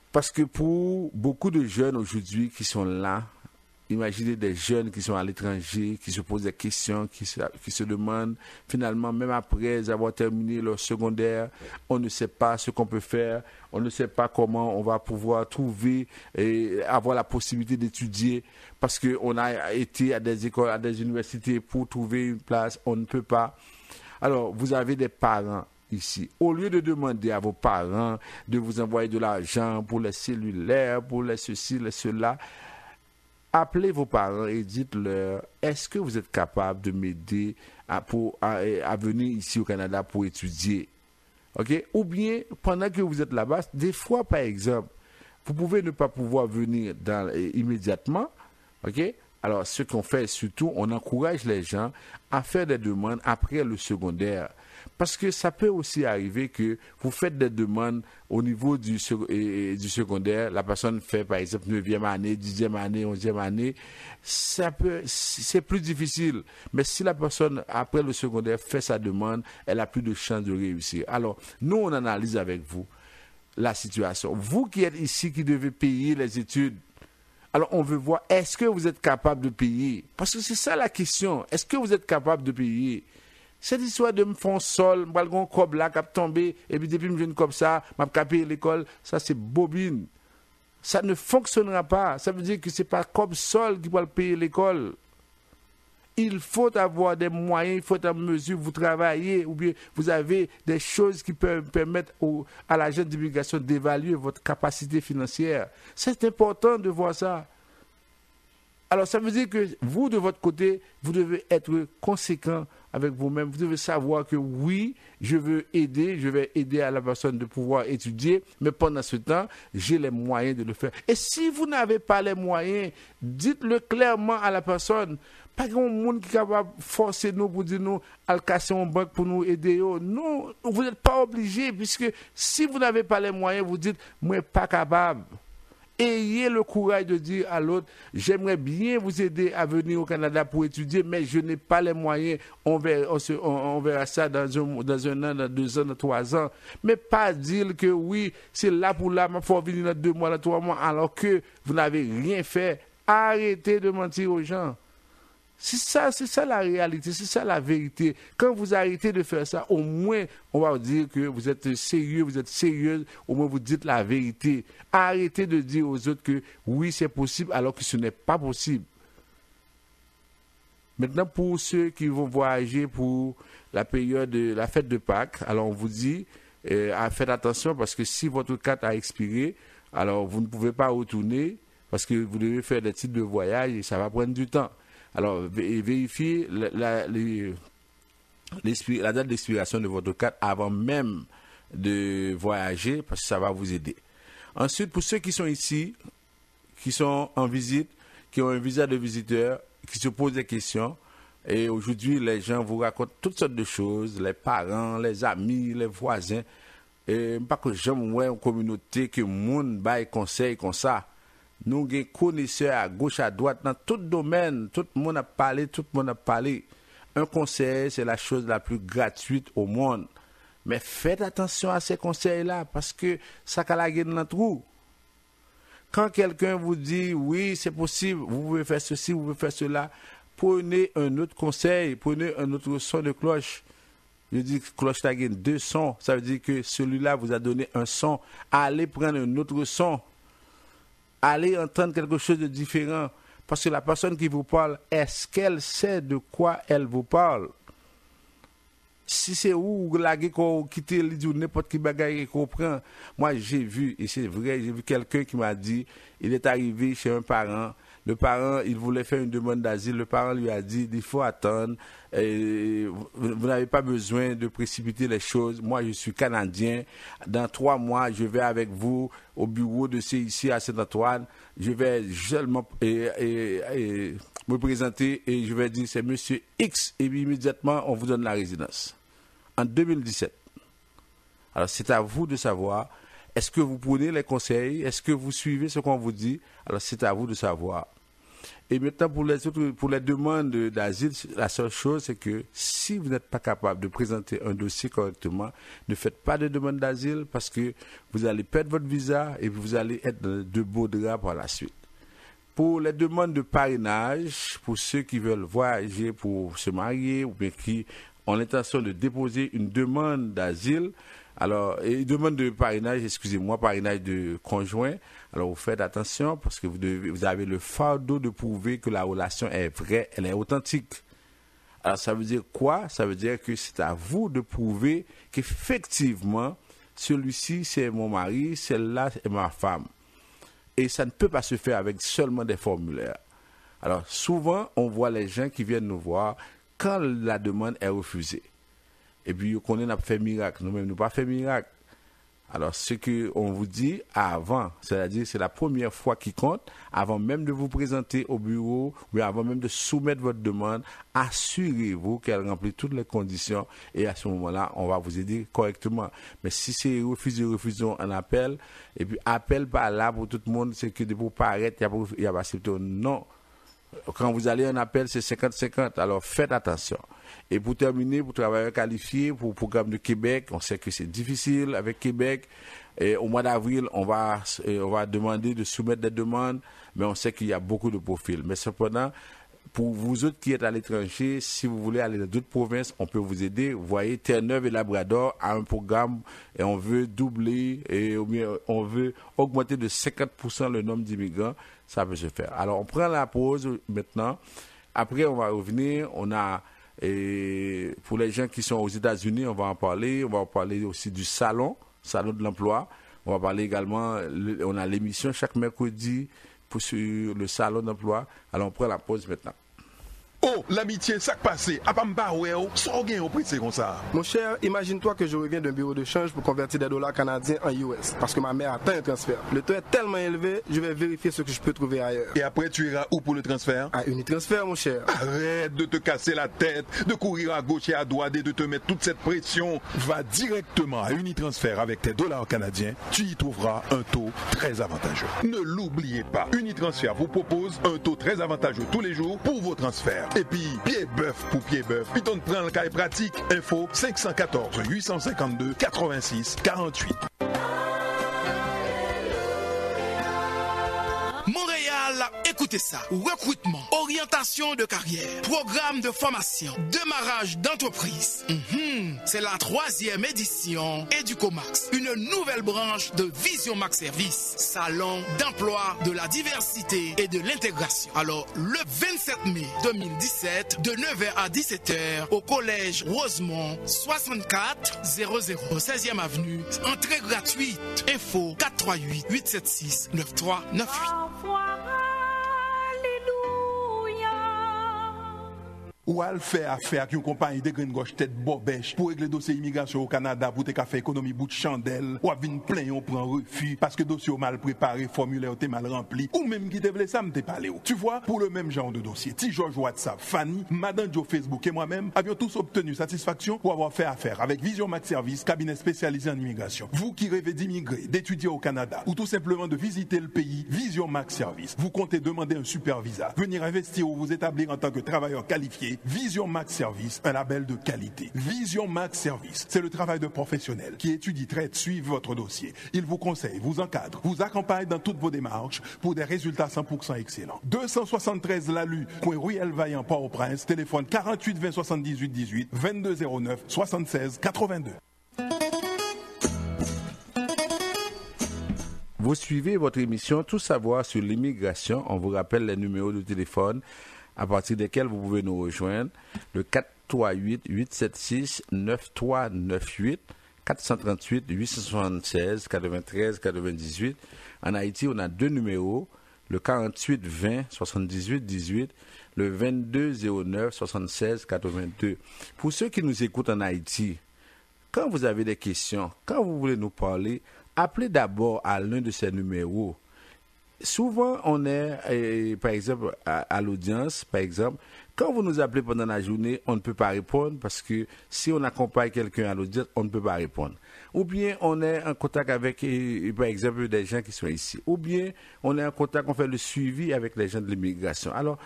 parce que pour beaucoup de jeunes aujourd'hui qui sont là, imaginez des jeunes qui sont à l'étranger, qui se posent des questions, qui se demandent, finalement, même après avoir terminé leur secondaire, on ne sait pas ce qu'on peut faire, on ne sait pas comment on va pouvoir trouver et avoir la possibilité d'étudier, parce qu'on a été à des écoles, à des universités pour trouver une place, on ne peut pas. Alors, vous avez des parents ici. Au lieu de demander à vos parents de vous envoyer de l'argent pour les cellulaires, pour les ceci, les cela, appelez vos parents et dites-leur, est-ce que vous êtes capable de m'aider à venir ici au Canada pour étudier? OK? Ou bien, pendant que vous êtes là-bas, des fois, par exemple, vous pouvez ne pas pouvoir venir immédiatement. OK? Alors, ce qu'on fait, surtout, on encourage les gens à faire des demandes après le secondaire. Parce que ça peut aussi arriver que vous faites des demandes au niveau du secondaire. La personne fait, par exemple, 9e année, 10e année, 11e année. C'est plus difficile. Mais si la personne, après le secondaire, fait sa demande, elle a plus de chances de réussir. Alors, nous, on analyse avec vous la situation. Vous qui êtes ici, qui devez payer les études, alors on veut voir, est-ce que vous êtes capable de payer? Parce que c'est ça la question. Est-ce que vous êtes capable de payer? Cette histoire de me faire sol, me balgon cob là, cap tomber, et puis depuis me jeune comme ça, m'a capé l'école, ça c'est bobine. Ça ne fonctionnera pas. Ça veut dire que c'est pas comme sol qui va payer l'école. Il faut avoir des moyens, il faut être en mesure, vous travaillez, ou bien vous avez des choses qui peuvent permettre à l'agent d'immigration d'évaluer votre capacité financière. C'est important de voir ça. Alors ça veut dire que vous, de votre côté, vous devez être conséquent avec vous-même. Vous devez savoir que oui, je vais aider à la personne de pouvoir étudier, mais pendant ce temps, j'ai les moyens de le faire. Et si vous n'avez pas les moyens, dites-le clairement à la personne. Pas grand monde qui est capable de forcer nous pour dire nous, à casser en banque pour nous aider. Non, vous n'êtes pas obligé, puisque si vous n'avez pas les moyens, vous dites, moi, pas capable. Ayez le courage de dire à l'autre, j'aimerais bien vous aider à venir au Canada pour étudier, mais je n'ai pas les moyens. On verra ça dans un an, dans 2 ans, dans 3 ans. Mais pas dire que oui, c'est là pour là, il faut venir dans 2 mois, dans 3 mois, alors que vous n'avez rien fait. Arrêtez de mentir aux gens. C'est ça la réalité, c'est ça la vérité. Quand vous arrêtez de faire ça, au moins, on va vous dire que vous êtes sérieux, vous êtes sérieuse, au moins vous dites la vérité. Arrêtez de dire aux autres que oui, c'est possible, alors que ce n'est pas possible. Maintenant, pour ceux qui vont voyager pour la période de la fête de Pâques, alors on vous dit, faites attention parce que si votre carte a expiré, alors vous ne pouvez pas retourner parce que vous devez faire des titres de voyage et ça va prendre du temps. Alors, vérifiez la date d'expiration de votre carte avant même de voyager parce que ça va vous aider. Ensuite, pour ceux qui sont ici, qui sont en visite, qui ont un visa de visiteur, qui se posent des questions, et aujourd'hui, les gens vous racontent toutes sortes de choses, les parents, les amis, les voisins, et pas que j'aime ouais, une communauté que le monde baille conseil comme ça. Nous avons des connaisseurs à gauche, à droite, dans tout domaine. Tout le monde a parlé. Un conseil, c'est la chose la plus gratuite au monde. Mais faites attention à ces conseils-là, parce que ça calague dans le trou. Quand quelqu'un vous dit, oui, c'est possible, vous pouvez faire ceci, vous pouvez faire cela, prenez un autre conseil, prenez un autre son de cloche. Je dis que cloche a 2 sons, ça veut dire que celui-là vous a donné un son. Allez prendre un autre son. Allez entendre quelque chose de différent. Parce que la personne qui vous parle, est-ce qu'elle sait de quoi elle vous parle? Si c'est où la gueule qu'on quitte ou n'importe qui bagaille qu'on prend. Moi, j'ai vu, et c'est vrai, j'ai vu quelqu'un qui m'a dit, il est arrivé chez un parent. Le parent, il voulait faire une demande d'asile. Le parent lui a dit, il faut attendre. Vous n'avez pas besoin de précipiter les choses. Moi, je suis Canadien. Dans 3 mois, je vais avec vous au bureau de CIC à Saint-Antoine. Je vais seulement me présenter et je vais dire, c'est Monsieur X. Et puis, immédiatement, on vous donne la résidence. En 2017. Alors, c'est à vous de savoir, est-ce que vous prenez les conseils? Est-ce que vous suivez ce qu'on vous dit? Alors, c'est à vous de savoir. Et maintenant, pour les demandes d'asile, la seule chose, c'est que si vous n'êtes pas capable de présenter un dossier correctement, ne faites pas de demande d'asile parce que vous allez perdre votre visa et vous allez être de beaux draps par la suite. Pour les demandes de parrainage, pour ceux qui veulent voyager pour se marier ou bien qui ont l'intention de déposer une demande d'asile, alors, et demande de parrainage, parrainage de conjoint. Alors, vous faites attention parce que vous avez le fardeau de prouver que la relation est vraie, elle est authentique. Alors, ça veut dire quoi? Ça veut dire que c'est à vous de prouver qu'effectivement, celui-ci, c'est mon mari, celle-là, est ma femme. Et ça ne peut pas se faire avec seulement des formulaires. Alors, souvent, on voit les gens qui viennent nous voir quand la demande est refusée. Et puis, on n'a pas fait miracle. Nous-mêmes, nous pas fait miracle. Alors, ce qu'on vous dit avant, c'est-à-dire c'est la première fois qui compte, avant même de vous présenter au bureau, ou avant même de soumettre votre demande, assurez-vous qu'elle remplit toutes les conditions et à ce moment-là, on va vous aider correctement. Mais si c'est refusons un appel, et puis appel pas là pour tout le monde, c'est que de vous paraître, il y a pas accepté. Non. Quand vous allez en appel, c'est 50-50. Alors, faites attention. Et pour terminer, pour travailleurs qualifiés, pour le programme de Québec, on sait que c'est difficile avec Québec. Et au mois d'avril, on va demander de soumettre des demandes, mais on sait qu'il y a beaucoup de profils. Mais cependant, pour vous autres qui êtes à l'étranger, si vous voulez aller dans d'autres provinces, on peut vous aider. Vous voyez, Terre-Neuve et Labrador a un programme et on veut doubler et on veut augmenter de 50% le nombre d'immigrants. Ça peut se faire. Alors, on prend la pause maintenant. Après, on va revenir. On a, et pour les gens qui sont aux États-Unis, on va en parler. On va en parler aussi du salon de l'emploi. On va parler également, on a l'émission chaque mercredi sur le salon d'emploi. Alors, on prend la pause maintenant. Oh, l'amitié, ça passé. À pas m'barrer, sans gain au prix, c'est comme ça. Mon cher, imagine-toi que je reviens d'un bureau de change pour convertir des dollars canadiens en US. Parce que ma mère attend un transfert. Le taux est tellement élevé, je vais vérifier ce que je peux trouver ailleurs. Et après, tu iras où pour le transfert? À Unitransfer, mon cher. Arrête de te casser la tête, de courir à gauche et à droite et de te mettre toute cette pression. Va directement à Unitransfer avec tes dollars canadiens. Tu y trouveras un taux très avantageux. Ne l'oubliez pas. Unitransfer vous propose un taux très avantageux tous les jours pour vos transferts. Et puis, pied bœuf pour pied bœuf. Puis on prend le cas pratique. Info 514 852 86 48. Montréal, écoutez ça. Recrutement, orientation de carrière, programme de formation, démarrage d'entreprise. C'est la 3e édition Educomax, une nouvelle branche de Vision Max Service, salon d'emploi de la diversité et de l'intégration. Alors, le 27 mai 2017, de 9h à 17h, au collège Rosemont, 6400, 16e avenue, entrée gratuite. Info 438 876 9398. Ou al faire affaire avec une compagnie de graines gauche tête bobèche pour régler dossier immigration au Canada pour te faire économie bout de chandelle ou vinn plein on prend refus parce que dossier mal préparé, formulaire t'es mal rempli ou même qui te voulait ça me t'es parlé. Tu vois, pour le même genre de dossier, Ti George WhatsApp, Fanny, Madame Joe Facebook et moi-même avions tous obtenu satisfaction pour avoir fait affaire avec Vision Max Service, cabinet spécialisé en immigration. Vous qui rêvez d'immigrer, d'étudier au Canada ou tout simplement de visiter le pays, Vision Max Service, vous comptez demander un super visa, venir investir ou vous établir en tant que travailleur qualifié. Vision Max Service, un label de qualité. Vision Max Service, c'est le travail de professionnels qui étudie, traite, suivent votre dossier. Il vous conseille, vous encadre, vous accompagne dans toutes vos démarches pour des résultats 100% excellents. 273 Lalu, coin Ruelle Vaillant, Port-au-Prince, téléphone 48 20 78 18 22 09 76 82. Vous suivez votre émission Tout savoir sur l'immigration. On vous rappelle les numéros de téléphone à partir desquels vous pouvez nous rejoindre. Le 438-876-9398, 438-876-93-98. En Haïti, on a 2 numéros, le 48-20-78-18, le 22-09-76-82. Pour ceux qui nous écoutent en Haïti, quand vous avez des questions, quand vous voulez nous parler, appelez d'abord à l'un de ces numéros. Souvent, on est, par exemple, à l'audience, par exemple, quand vous nous appelez pendant la journée, on ne peut pas répondre parce que si on accompagne quelqu'un à l'audience, on ne peut pas répondre. Ou bien, on est en contact avec, par exemple, des gens qui sont ici. Ou bien, on est en contact, on fait le suivi avec les gens de l'immigration. Alors,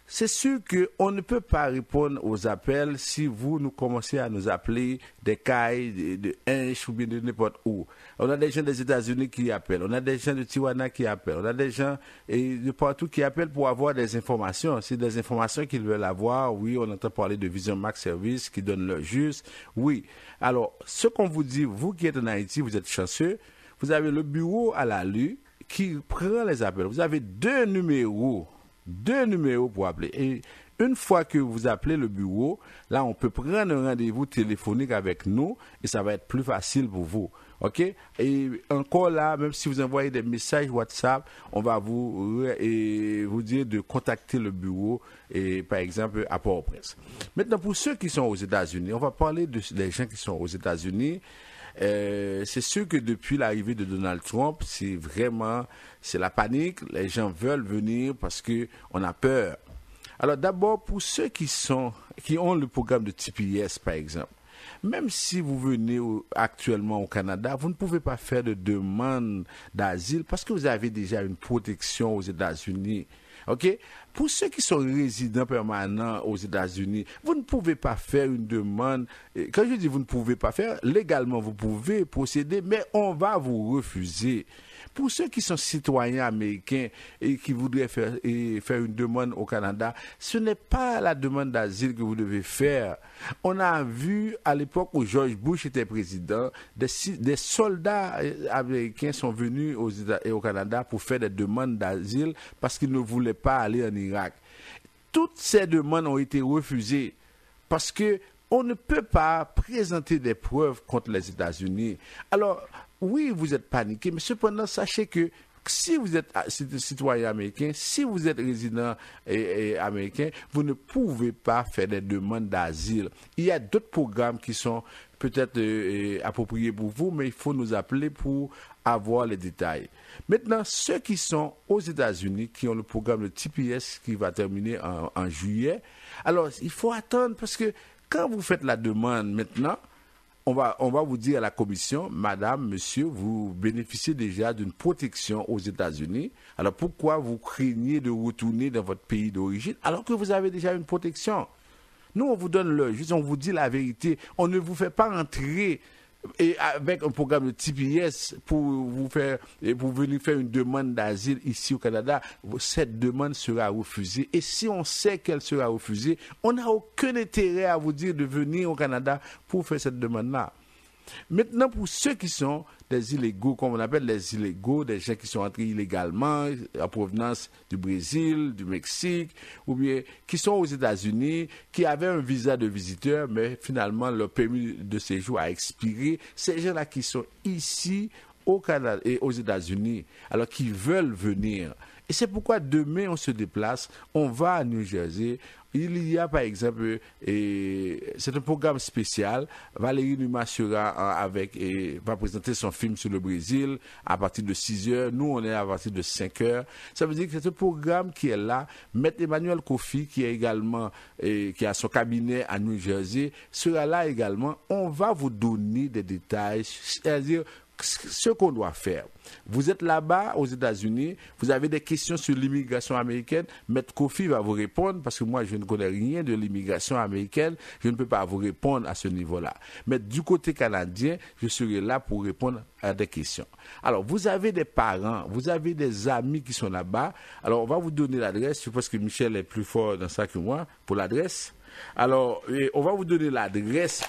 c'est sûr qu'on ne peut pas répondre aux appels si vous nous commencez à nous appeler des cailles, de Inch ou bien de n'importe où. On a des gens des États-Unis qui appellent, on a des gens de Tijuana qui appellent, on a des gens de partout qui appellent pour avoir des informations. C'est des informations qu'ils veulent avoir. Oui, on entend parler de Vision Max Service qui donne leur juste. Oui. Alors, ce qu'on vous dit, vous qui êtes en Haïti, vous êtes chanceux, vous avez le bureau à la Lue qui prend les appels. Vous avez 2 numéros pour appeler. Et une fois que vous appelez le bureau, là, on peut prendre un rendez-vous téléphonique avec nous et ça va être plus facile pour vous. OK? Et encore là, même si vous envoyez des messages WhatsApp, on va vous dire de contacter le bureau, et, par exemple, à Port-au-Prince. Maintenant, pour ceux qui sont aux États-Unis, on va parler des gens qui sont aux États-Unis. C'est sûr que depuis l'arrivée de Donald Trump, c'est la panique. Les gens veulent venir parce que on a peur. Alors d'abord, pour ceux qui ont le programme de TPS, par exemple, même si vous venez actuellement au Canada, vous ne pouvez pas faire de demande d'asile parce que vous avez déjà une protection aux États-Unis. OK? Pour ceux qui sont résidents permanents aux États-Unis, vous ne pouvez pas faire une demande. Quand je dis vous ne pouvez pas faire, légalement vous pouvez procéder, mais on va vous refuser. Pour ceux qui sont citoyens américains et qui voudraient faire une demande au Canada, ce n'est pas la demande d'asile que vous devez faire. On a vu à l'époque où George Bush était président, des soldats américains sont venus au Canada pour faire des demandes d'asile parce qu'ils ne voulaient pas aller en Irak. Toutes ces demandes ont été refusées parce que on ne peut pas présenter des preuves contre les États-Unis. Alors, oui, vous êtes paniqué, mais cependant, sachez que si vous êtes citoyen américain, si vous êtes résident américain, vous ne pouvez pas faire des demandes d'asile. Il y a d'autres programmes qui sont peut-être appropriés pour vous, mais il faut nous appeler pour avoir les détails. Maintenant, ceux qui sont aux États-Unis, qui ont le programme de TPS qui va terminer en juillet, alors il faut attendre parce que quand vous faites la demande maintenant, on va vous dire à la commission, madame, monsieur, vous bénéficiez déjà d'une protection aux États-Unis. Alors pourquoi vous craignez de retourner dans votre pays d'origine alors que vous avez déjà une protection? Nous, on vous donne juste on vous dit la vérité. On ne vous fait pas entrer avec un programme de TPS pour venir faire une demande d'asile ici au Canada. Cette demande sera refusée. Et si on sait qu'elle sera refusée, on n'a aucun intérêt à vous dire de venir au Canada pour faire cette demande-là. Maintenant, pour ceux qui sont des illégaux, comme on appelle les illégaux, des gens qui sont entrés illégalement en provenance du Brésil, du Mexique, ou bien qui sont aux États-Unis, qui avaient un visa de visiteur, mais finalement leur permis de séjour a expiré, ces gens-là qui sont ici au Canada et aux États-Unis, alors qui veulent venir. Et c'est pourquoi demain on se déplace, on va à New Jersey. Il y a par exemple, c'est un programme spécial, Valérie Numa va présenter son film sur le Brésil à partir de 6h, nous on est à partir de 5h. Ça veut dire que c'est un programme qui est là. Maître Emmanuel Kofi, qui a son cabinet à New Jersey, sera là également. On va vous donner des détails, c'est-à-dire ce qu'on doit faire. Vous êtes là-bas aux États-Unis, vous avez des questions sur l'immigration américaine, Maître Kofi va vous répondre parce que moi je ne connais rien de l'immigration américaine, je ne peux pas vous répondre à ce niveau-là. Mais du côté canadien, je serai là pour répondre à des questions. Alors vous avez des parents, vous avez des amis qui sont là-bas, alors on va vous donner l'adresse, je pense que Michel est plus fort dans ça que moi, pour l'adresse. Alors on va vous donner l'adresse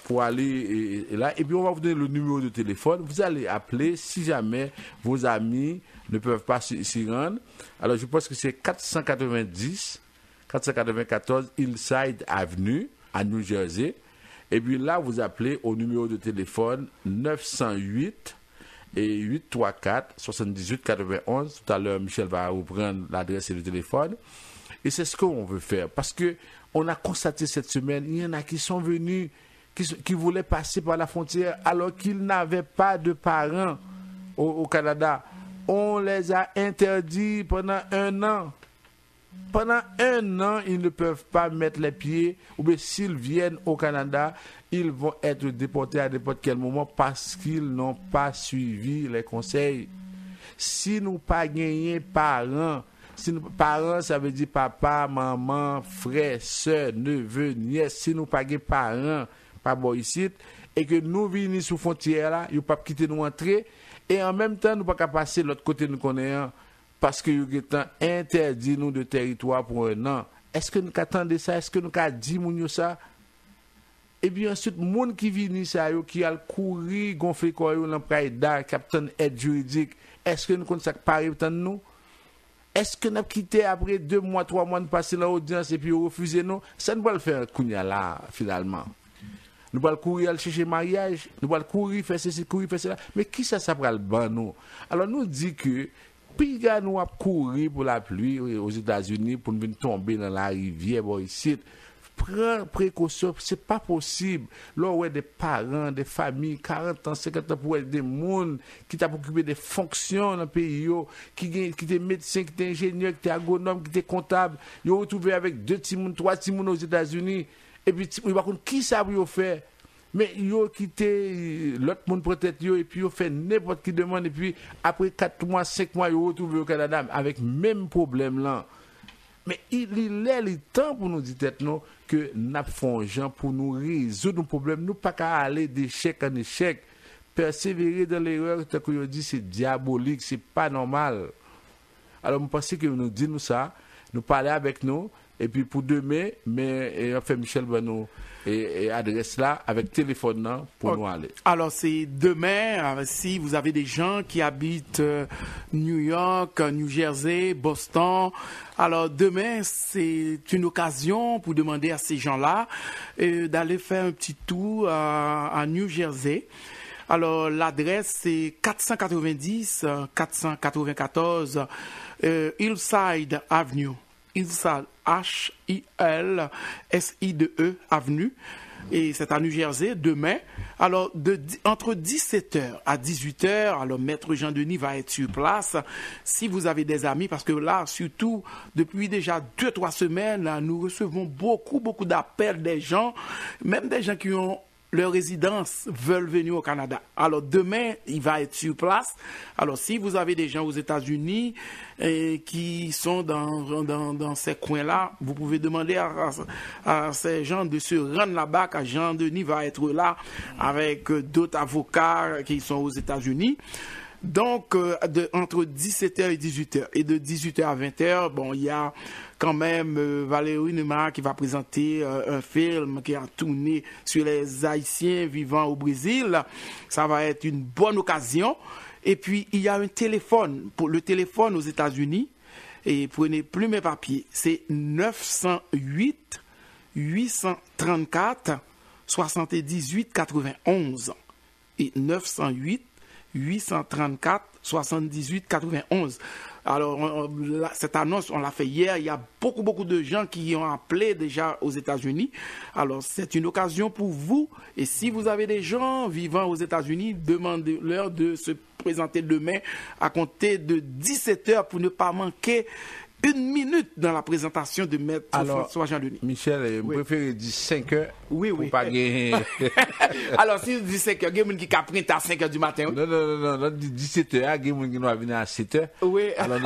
pour aller là, et puis on va vous donner le numéro de téléphone. Vous allez appeler si jamais vos amis ne peuvent pas s'y rendre. Alors je pense que c'est 494 Hillside Avenue à New Jersey. Et puis là, vous appelez au numéro de téléphone 908 et 834 78 91. Tout à l'heure, Michel va vous prendre l'adresse et le téléphone. Et c'est ce qu'on veut faire. Parce que on a constaté cette semaine, il y en a qui sont venus qui voulaient passer par la frontière alors qu'ils n'avaient pas de parents au Canada. On les a interdits pendant 1 an. Pendant 1 an, ils ne peuvent pas mettre les pieds, ou bien s'ils viennent au Canada, ils vont être déportés à n'importe quel moment parce qu'ils n'ont pas suivi les conseils. Si nous pas gagné parents, parents, ça veut dire papa, maman, frère, soeur, neveu, nièce. Si nous pas gagné parents, pas bon ici, et que nous venons sous frontière là, ils ne peuvent pas quitter nous entrer, et en même temps, nous ne pouvons pas passer de l'autre côté nous connaissons, parce que nous avons interdit nous de territoire pour 1 an. Est-ce que nous attendons ça? Est-ce que nous avons dit ça? Et bien ensuite, les gens qui viennent ça, qui a couru, gonfler quoi, dans Praïda, capitaine aide juridique, est-ce que nous connaissons ça pareil pour nous? Est-ce que nous avons quitté après 2 mois, 3 mois de passer l'audience et puis refuser nous? Ça ne va le faire, Kounia là, finalement. Nous allons courir aller chercher mariage, nous allons courir faire ceci, courir faire cela. Mais qui ça va le ban nous? Alors nous dit que puis nous avons couru pour la pluie aux États-Unis pour nous venir tomber dans la rivière ici. Prends précaution, c'est pas possible. Là où il y a des parents, des familles, 40 ans, 50 ans pour être des gens qui t'a occupé des fonctions dans le pays, qui étaient médecins, qui étaient ingénieurs, qui étaient agronomes, qui étaient comptables, ils ont retrouvé avec 2 petits, 3 petits aux États-Unis. Et puis, qui ça vous fait? Mais ils ont quitté l'autre monde peut-être, et puis ils ont fait n'importe qui demande, et puis après 4 mois, 5 mois, ils ont retrouvé au Canada avec le même problème là. Mais il est le temps pour nous dire que nous faisons pour nous résoudre nos problèmes. Nous ne pouvons pas aller d'échec en échec. Persévérer dans l'erreur, tant que je dis, c'est diabolique, c'est pas normal. Alors, je pense que nous disons ça, nous parler avec nous. Et puis pour demain, enfin Michel va nous adresse là avec téléphone là, pour nous aller. Alors c'est demain, si vous avez des gens qui habitent New York, New Jersey, Boston, alors demain c'est une occasion pour demander à ces gens-là d'aller faire un petit tour à New Jersey. Alors, l'adresse, c'est 490 494 Hillside Avenue. Hillside, H-I-L-S-I-D-E Avenue. Et c'est à New Jersey, demain. Alors, entre 17h à 18h, alors Maître Jean-Denis va être sur place. Si vous avez des amis, parce que là, surtout, depuis déjà 2-3 semaines, nous recevons beaucoup d'appels des gens, même des gens qui ont leur résidence veulent venir au Canada. Alors demain, il va être sur place. Alors si vous avez des gens aux États-Unis qui sont dans ces coins-là, vous pouvez demander à ces gens de se rendre là-bas, car Jean-Denis va être là avec d'autres avocats qui sont aux États-Unis. Donc, entre 17h et 18h. Et de 18h à 20h, bon, il y a quand même Valérie Neymar qui va présenter un film qui a tourné sur les Haïtiens vivant au Brésil. Ça va être une bonne occasion. Et puis, il y a un téléphone. Pour le téléphone aux États-Unis, et prenez plume et papier, c'est 908 834 78 91. Et 908 834 78 91. Alors, cette annonce, on l'a fait hier. Il y a beaucoup de gens qui ont appelé déjà aux États-Unis. Alors, c'est une occasion pour vous. Et si vous avez des gens vivant aux États-Unis, demandez-leur de se présenter demain à compter de 17h pour ne pas manquer une minute dans la présentation de Maître François Jean-Denis. Michel, vous préférez dire 5 heures oui. Pour pas gagner. Alors, si vous dites 5 heures, il y a des gens qui prennent à 5 heures du matin. Oui? Non, 17 heures, il y a des gens qui vont venir à 7 heures. Oui. Alors,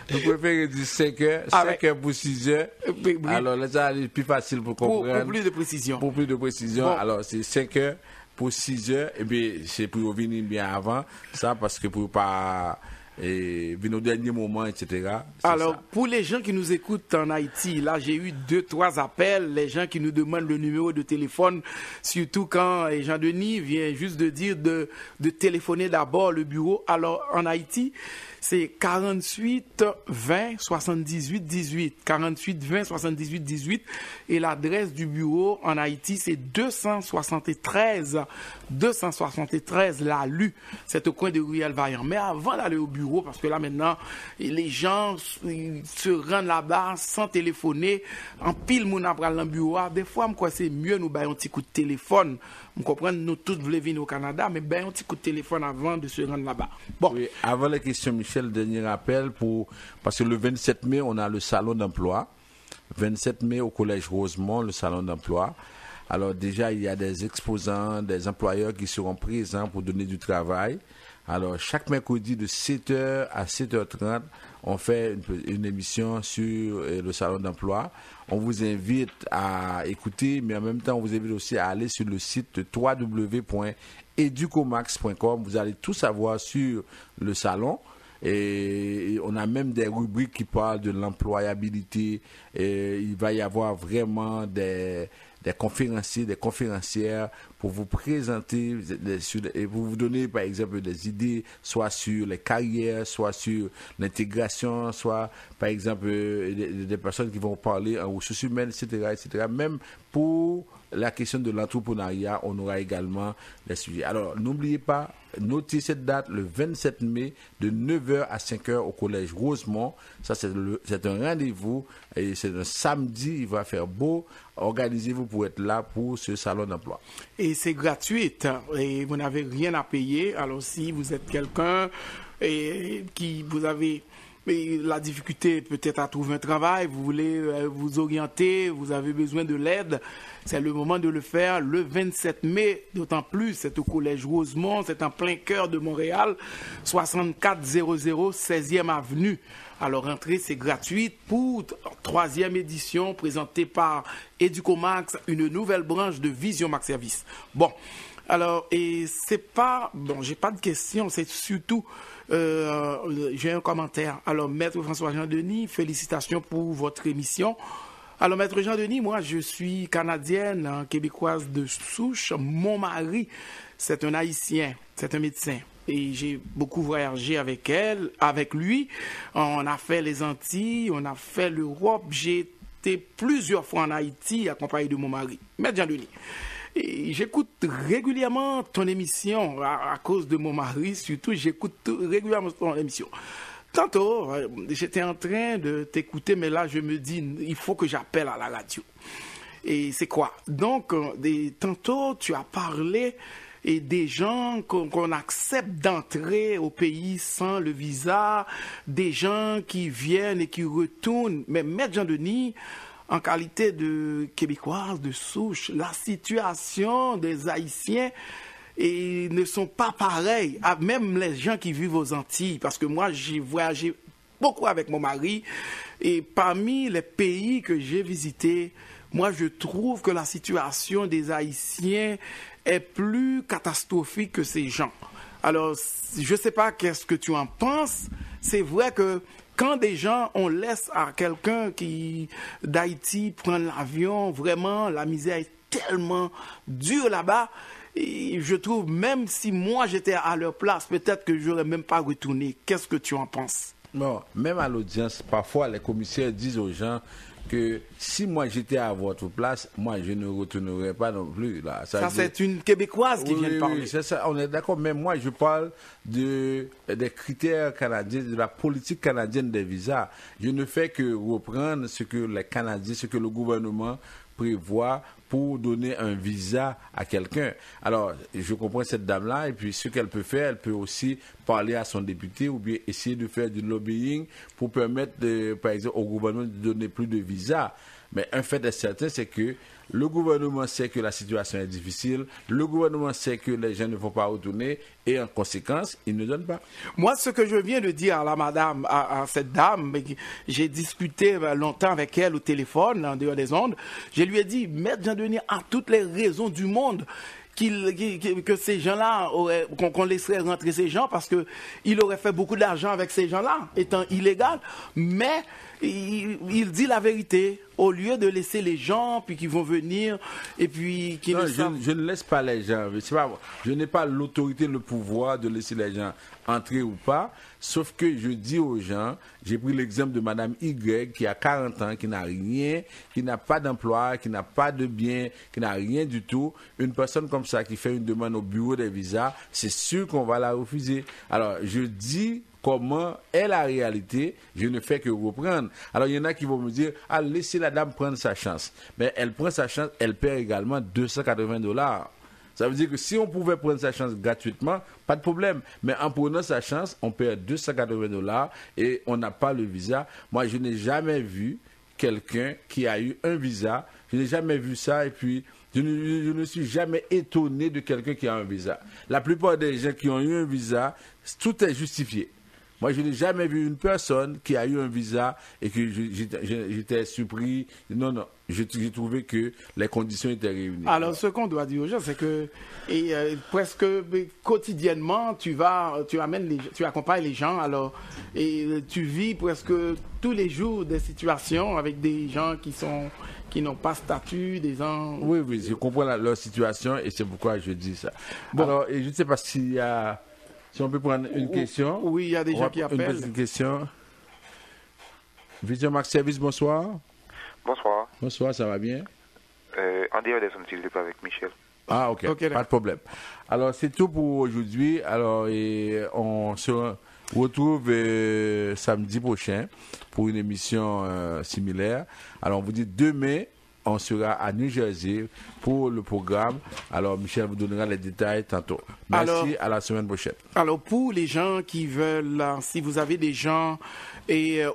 vous préférez dire 5 heures, 5 heures pour 6 heures. Oui. Alors, là, ça va être plus facile pour comprendre. Pour plus de précision. Pour plus de précision. Bon. Alors, c'est 5 heures pour 6 heures. Et bien, c'est pour venir bien avant. Ça, parce que pour pas. Et au dernier moment, etc. Alors, ça. Pour les gens qui nous écoutent en Haïti, là, j'ai eu 2-3 appels, les gens qui nous demandent le numéro de téléphone, surtout quand Jean-Denis vient juste de dire de téléphoner d'abord le bureau. Alors, en Haïti, c'est 48 20 78 18. 48 20 78 18. Et l'adresse du bureau en Haïti, c'est 273 La Lue. C'est au coin de Ruelle Vaillant. Mais avant d'aller au bureau, parce que là maintenant, les gens se rendent là-bas sans téléphoner. En pile, mon après dans le bureau. Des fois, c'est mieux nous bailler un petit coup de téléphone. Vous comprenez, nous tous voulons venir au Canada, mais bailler un petit coup de téléphone avant de se rendre là-bas. Bon. Oui, avant les questions, Michel, dernier rappel parce que le 27 mai, on a le salon d'emploi. 27 mai au Collège Rosemont, le salon d'emploi. Alors déjà, il y a des exposants, des employeurs qui seront présents pour donner du travail. Alors, chaque mercredi de 7h à 7h30, on fait une émission sur le salon d'emploi. On vous invite à écouter, mais en même temps, on vous invite aussi à aller sur le site www.educomax.com. Vous allez tout savoir sur le salon. Et on a même des rubriques qui parlent de l'employabilité. Et il va y avoir vraiment des conférenciers, des conférencières pour vous présenter et pour vous donner par exemple des idées, soit sur les carrières, soit sur l'intégration, soit par exemple des personnes qui vont parler en ressources humaines, etc. Même pour la question de l'entrepreneuriat, on aura également des sujets. Alors, n'oubliez pas, notez cette date, le 27 mai, de 9h à 5h au Collège Rosemont. Ça, c'est un rendez-vous et c'est un samedi, il va faire beau. Organisez-vous pour être là pour ce salon d'emploi. Et c'est gratuit et vous n'avez rien à payer. Alors, si vous êtes quelqu'un qui vous avez la difficulté peut-être à trouver un travail, vous voulez vous orienter, vous avez besoin de l'aide, c'est le moment de le faire le 27 mai, d'autant plus c'est au Collège Rosemont, c'est en plein cœur de Montréal, 6400 16e avenue. Alors, rentrée, c'est gratuite pour 3e édition présentée par Educomax, une nouvelle branche de Vision Max Service. Bon, alors, et c'est pas... Bon, j'ai pas de questions, c'est surtout... j'ai un commentaire. Alors, Maître François Jean-Denis, félicitations pour votre émission. Alors, Maître Jean-Denis, moi, je suis canadienne, québécoise de souche. Mon mari, c'est un Haïtien, c'est un médecin. Et j'ai beaucoup voyagé avec lui. On a fait les Antilles, on a fait l'Europe. J'ai été plusieurs fois en Haïti accompagné de mon mari, Maître Jean-Denis. Et j'écoute régulièrement ton émission, à cause de mon mari surtout, j'écoute régulièrement ton émission. Tantôt, j'étais en train de t'écouter, mais là, je me dis, il faut que j'appelle à la radio. Et c'est quoi? Donc, tantôt, tu as parlé des gens qu'on accepte d'entrer au pays sans le visa, des gens qui viennent et qui retournent. Mais Maître Jean-Denis, en qualité de Québécoise de souche, la situation des Haïtiens ne sont pas pareilles, même les gens qui vivent aux Antilles, parce que moi, j'ai voyagé beaucoup avec mon mari, et parmi les pays que j'ai visités, moi, je trouve que la situation des Haïtiens est plus catastrophique que ces gens. Alors, je ne sais pas qu'est-ce que tu en penses. C'est vrai que quand des gens, on laisse à quelqu'un d'Haïti prendre l'avion, vraiment, la misère est tellement dure là-bas. Et je trouve, même si moi j'étais à leur place, peut-être que je n'aurais même pas retourné. Qu'est-ce que tu en penses? Non, même à l'audience, parfois les commissaires disent aux gens que si moi j'étais à votre place, moi je ne retournerais pas non plus. Là. Ça c'est une Québécoise qui vient de parler. Oui, c'est ça, on est d'accord, mais moi je parle des critères canadiens, de la politique canadienne des visas. Je ne fais que reprendre ce que les Canadiens, ce que le gouvernement prévoit pour donner un visa à quelqu'un. Alors, je comprends cette dame-là, et puis ce qu'elle peut faire, elle peut aussi parler à son député ou bien essayer de faire du lobbying pour permettre, par exemple, au gouvernement de donner plus de visas. Mais un fait est certain, c'est que le gouvernement sait que la situation est difficile, le gouvernement sait que les gens ne vont pas retourner, et en conséquence, il ne donne pas. Moi, ce que je viens de dire à la madame, à cette dame, j'ai discuté longtemps avec elle au téléphone, en dehors des ondes, je lui ai dit, Maître Jean-Denis a toutes les raisons du monde que ces gens-là, qu'on laisserait rentrer ces gens, parce qu'il aurait fait beaucoup d'argent avec ces gens-là, étant illégal, mais il dit la vérité, au lieu de laisser les gens, puis qui vont venir, et puis qui je ne laisse pas les gens, je n'ai pas l'autorité, le pouvoir de laisser les gens entrer ou pas, sauf que je dis aux gens, j'ai pris l'exemple de Madame Y, qui a 40 ans, qui n'a rien, qui n'a pas d'emploi, qui n'a pas de bien, qui n'a rien du tout. Une personne comme ça qui fait une demande au bureau des visas, c'est sûr qu'on va la refuser. Alors, je dis comment est la réalité, je ne fais que reprendre. Alors, il y en a qui vont me dire, laissez la dame prendre sa chance. Mais elle prend sa chance, elle perd également $280. Ça veut dire que si on pouvait prendre sa chance gratuitement, pas de problème. Mais en prenant sa chance, on perd $280 et on n'a pas le visa. Moi, je n'ai jamais vu quelqu'un qui a eu un visa. Je n'ai jamais vu ça et puis je ne suis jamais étonné de quelqu'un qui a un visa. La plupart des gens qui ont eu un visa, tout est justifié. Moi, je n'ai jamais vu une personne qui a eu un visa et que j'étais surpris. Non, j'ai trouvé que les conditions étaient réunies. Alors, ce qu'on doit dire aux gens, c'est que presque quotidiennement, tu accompagnes les gens, alors, et tu vis presque tous les jours des situations avec des gens qui n'ont pas statut, des gens... Oui, je comprends leur situation et c'est pourquoi je dis ça. Bon. Alors, et je ne sais pas s'il y a... Si on peut prendre une question. Oui, il y a des gens qui appellent. Une petite question. Vision Max Service, bonsoir. Bonsoir. Bonsoir, ça va bien? En dehors des Antilles, je parle avec Michel. Ah, ok, pas de problème. Alors, c'est tout pour aujourd'hui. Alors, on se retrouve samedi prochain pour une émission similaire. Alors, on vous dit demain, on sera à New Jersey pour le programme. Alors, Michel vous donnera les détails tantôt. Merci, à la semaine prochaine. Alors, pour les gens qui veulent, si vous avez des gens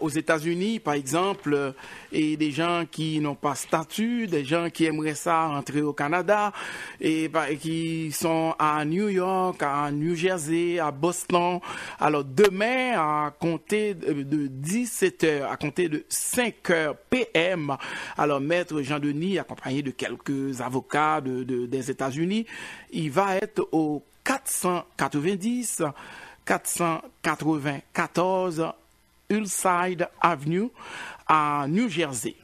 aux États-Unis, par exemple, et des gens qui n'ont pas statut, des gens qui aimeraient ça rentrer au Canada, et qui sont à New York, à New Jersey, à Boston. Alors, demain, à compter de 17h, à compter de 5h PM, alors, Maître Jean-Denis, accompagné de quelques avocats des États-Unis, il va être au 494 Hillside Avenue à New Jersey.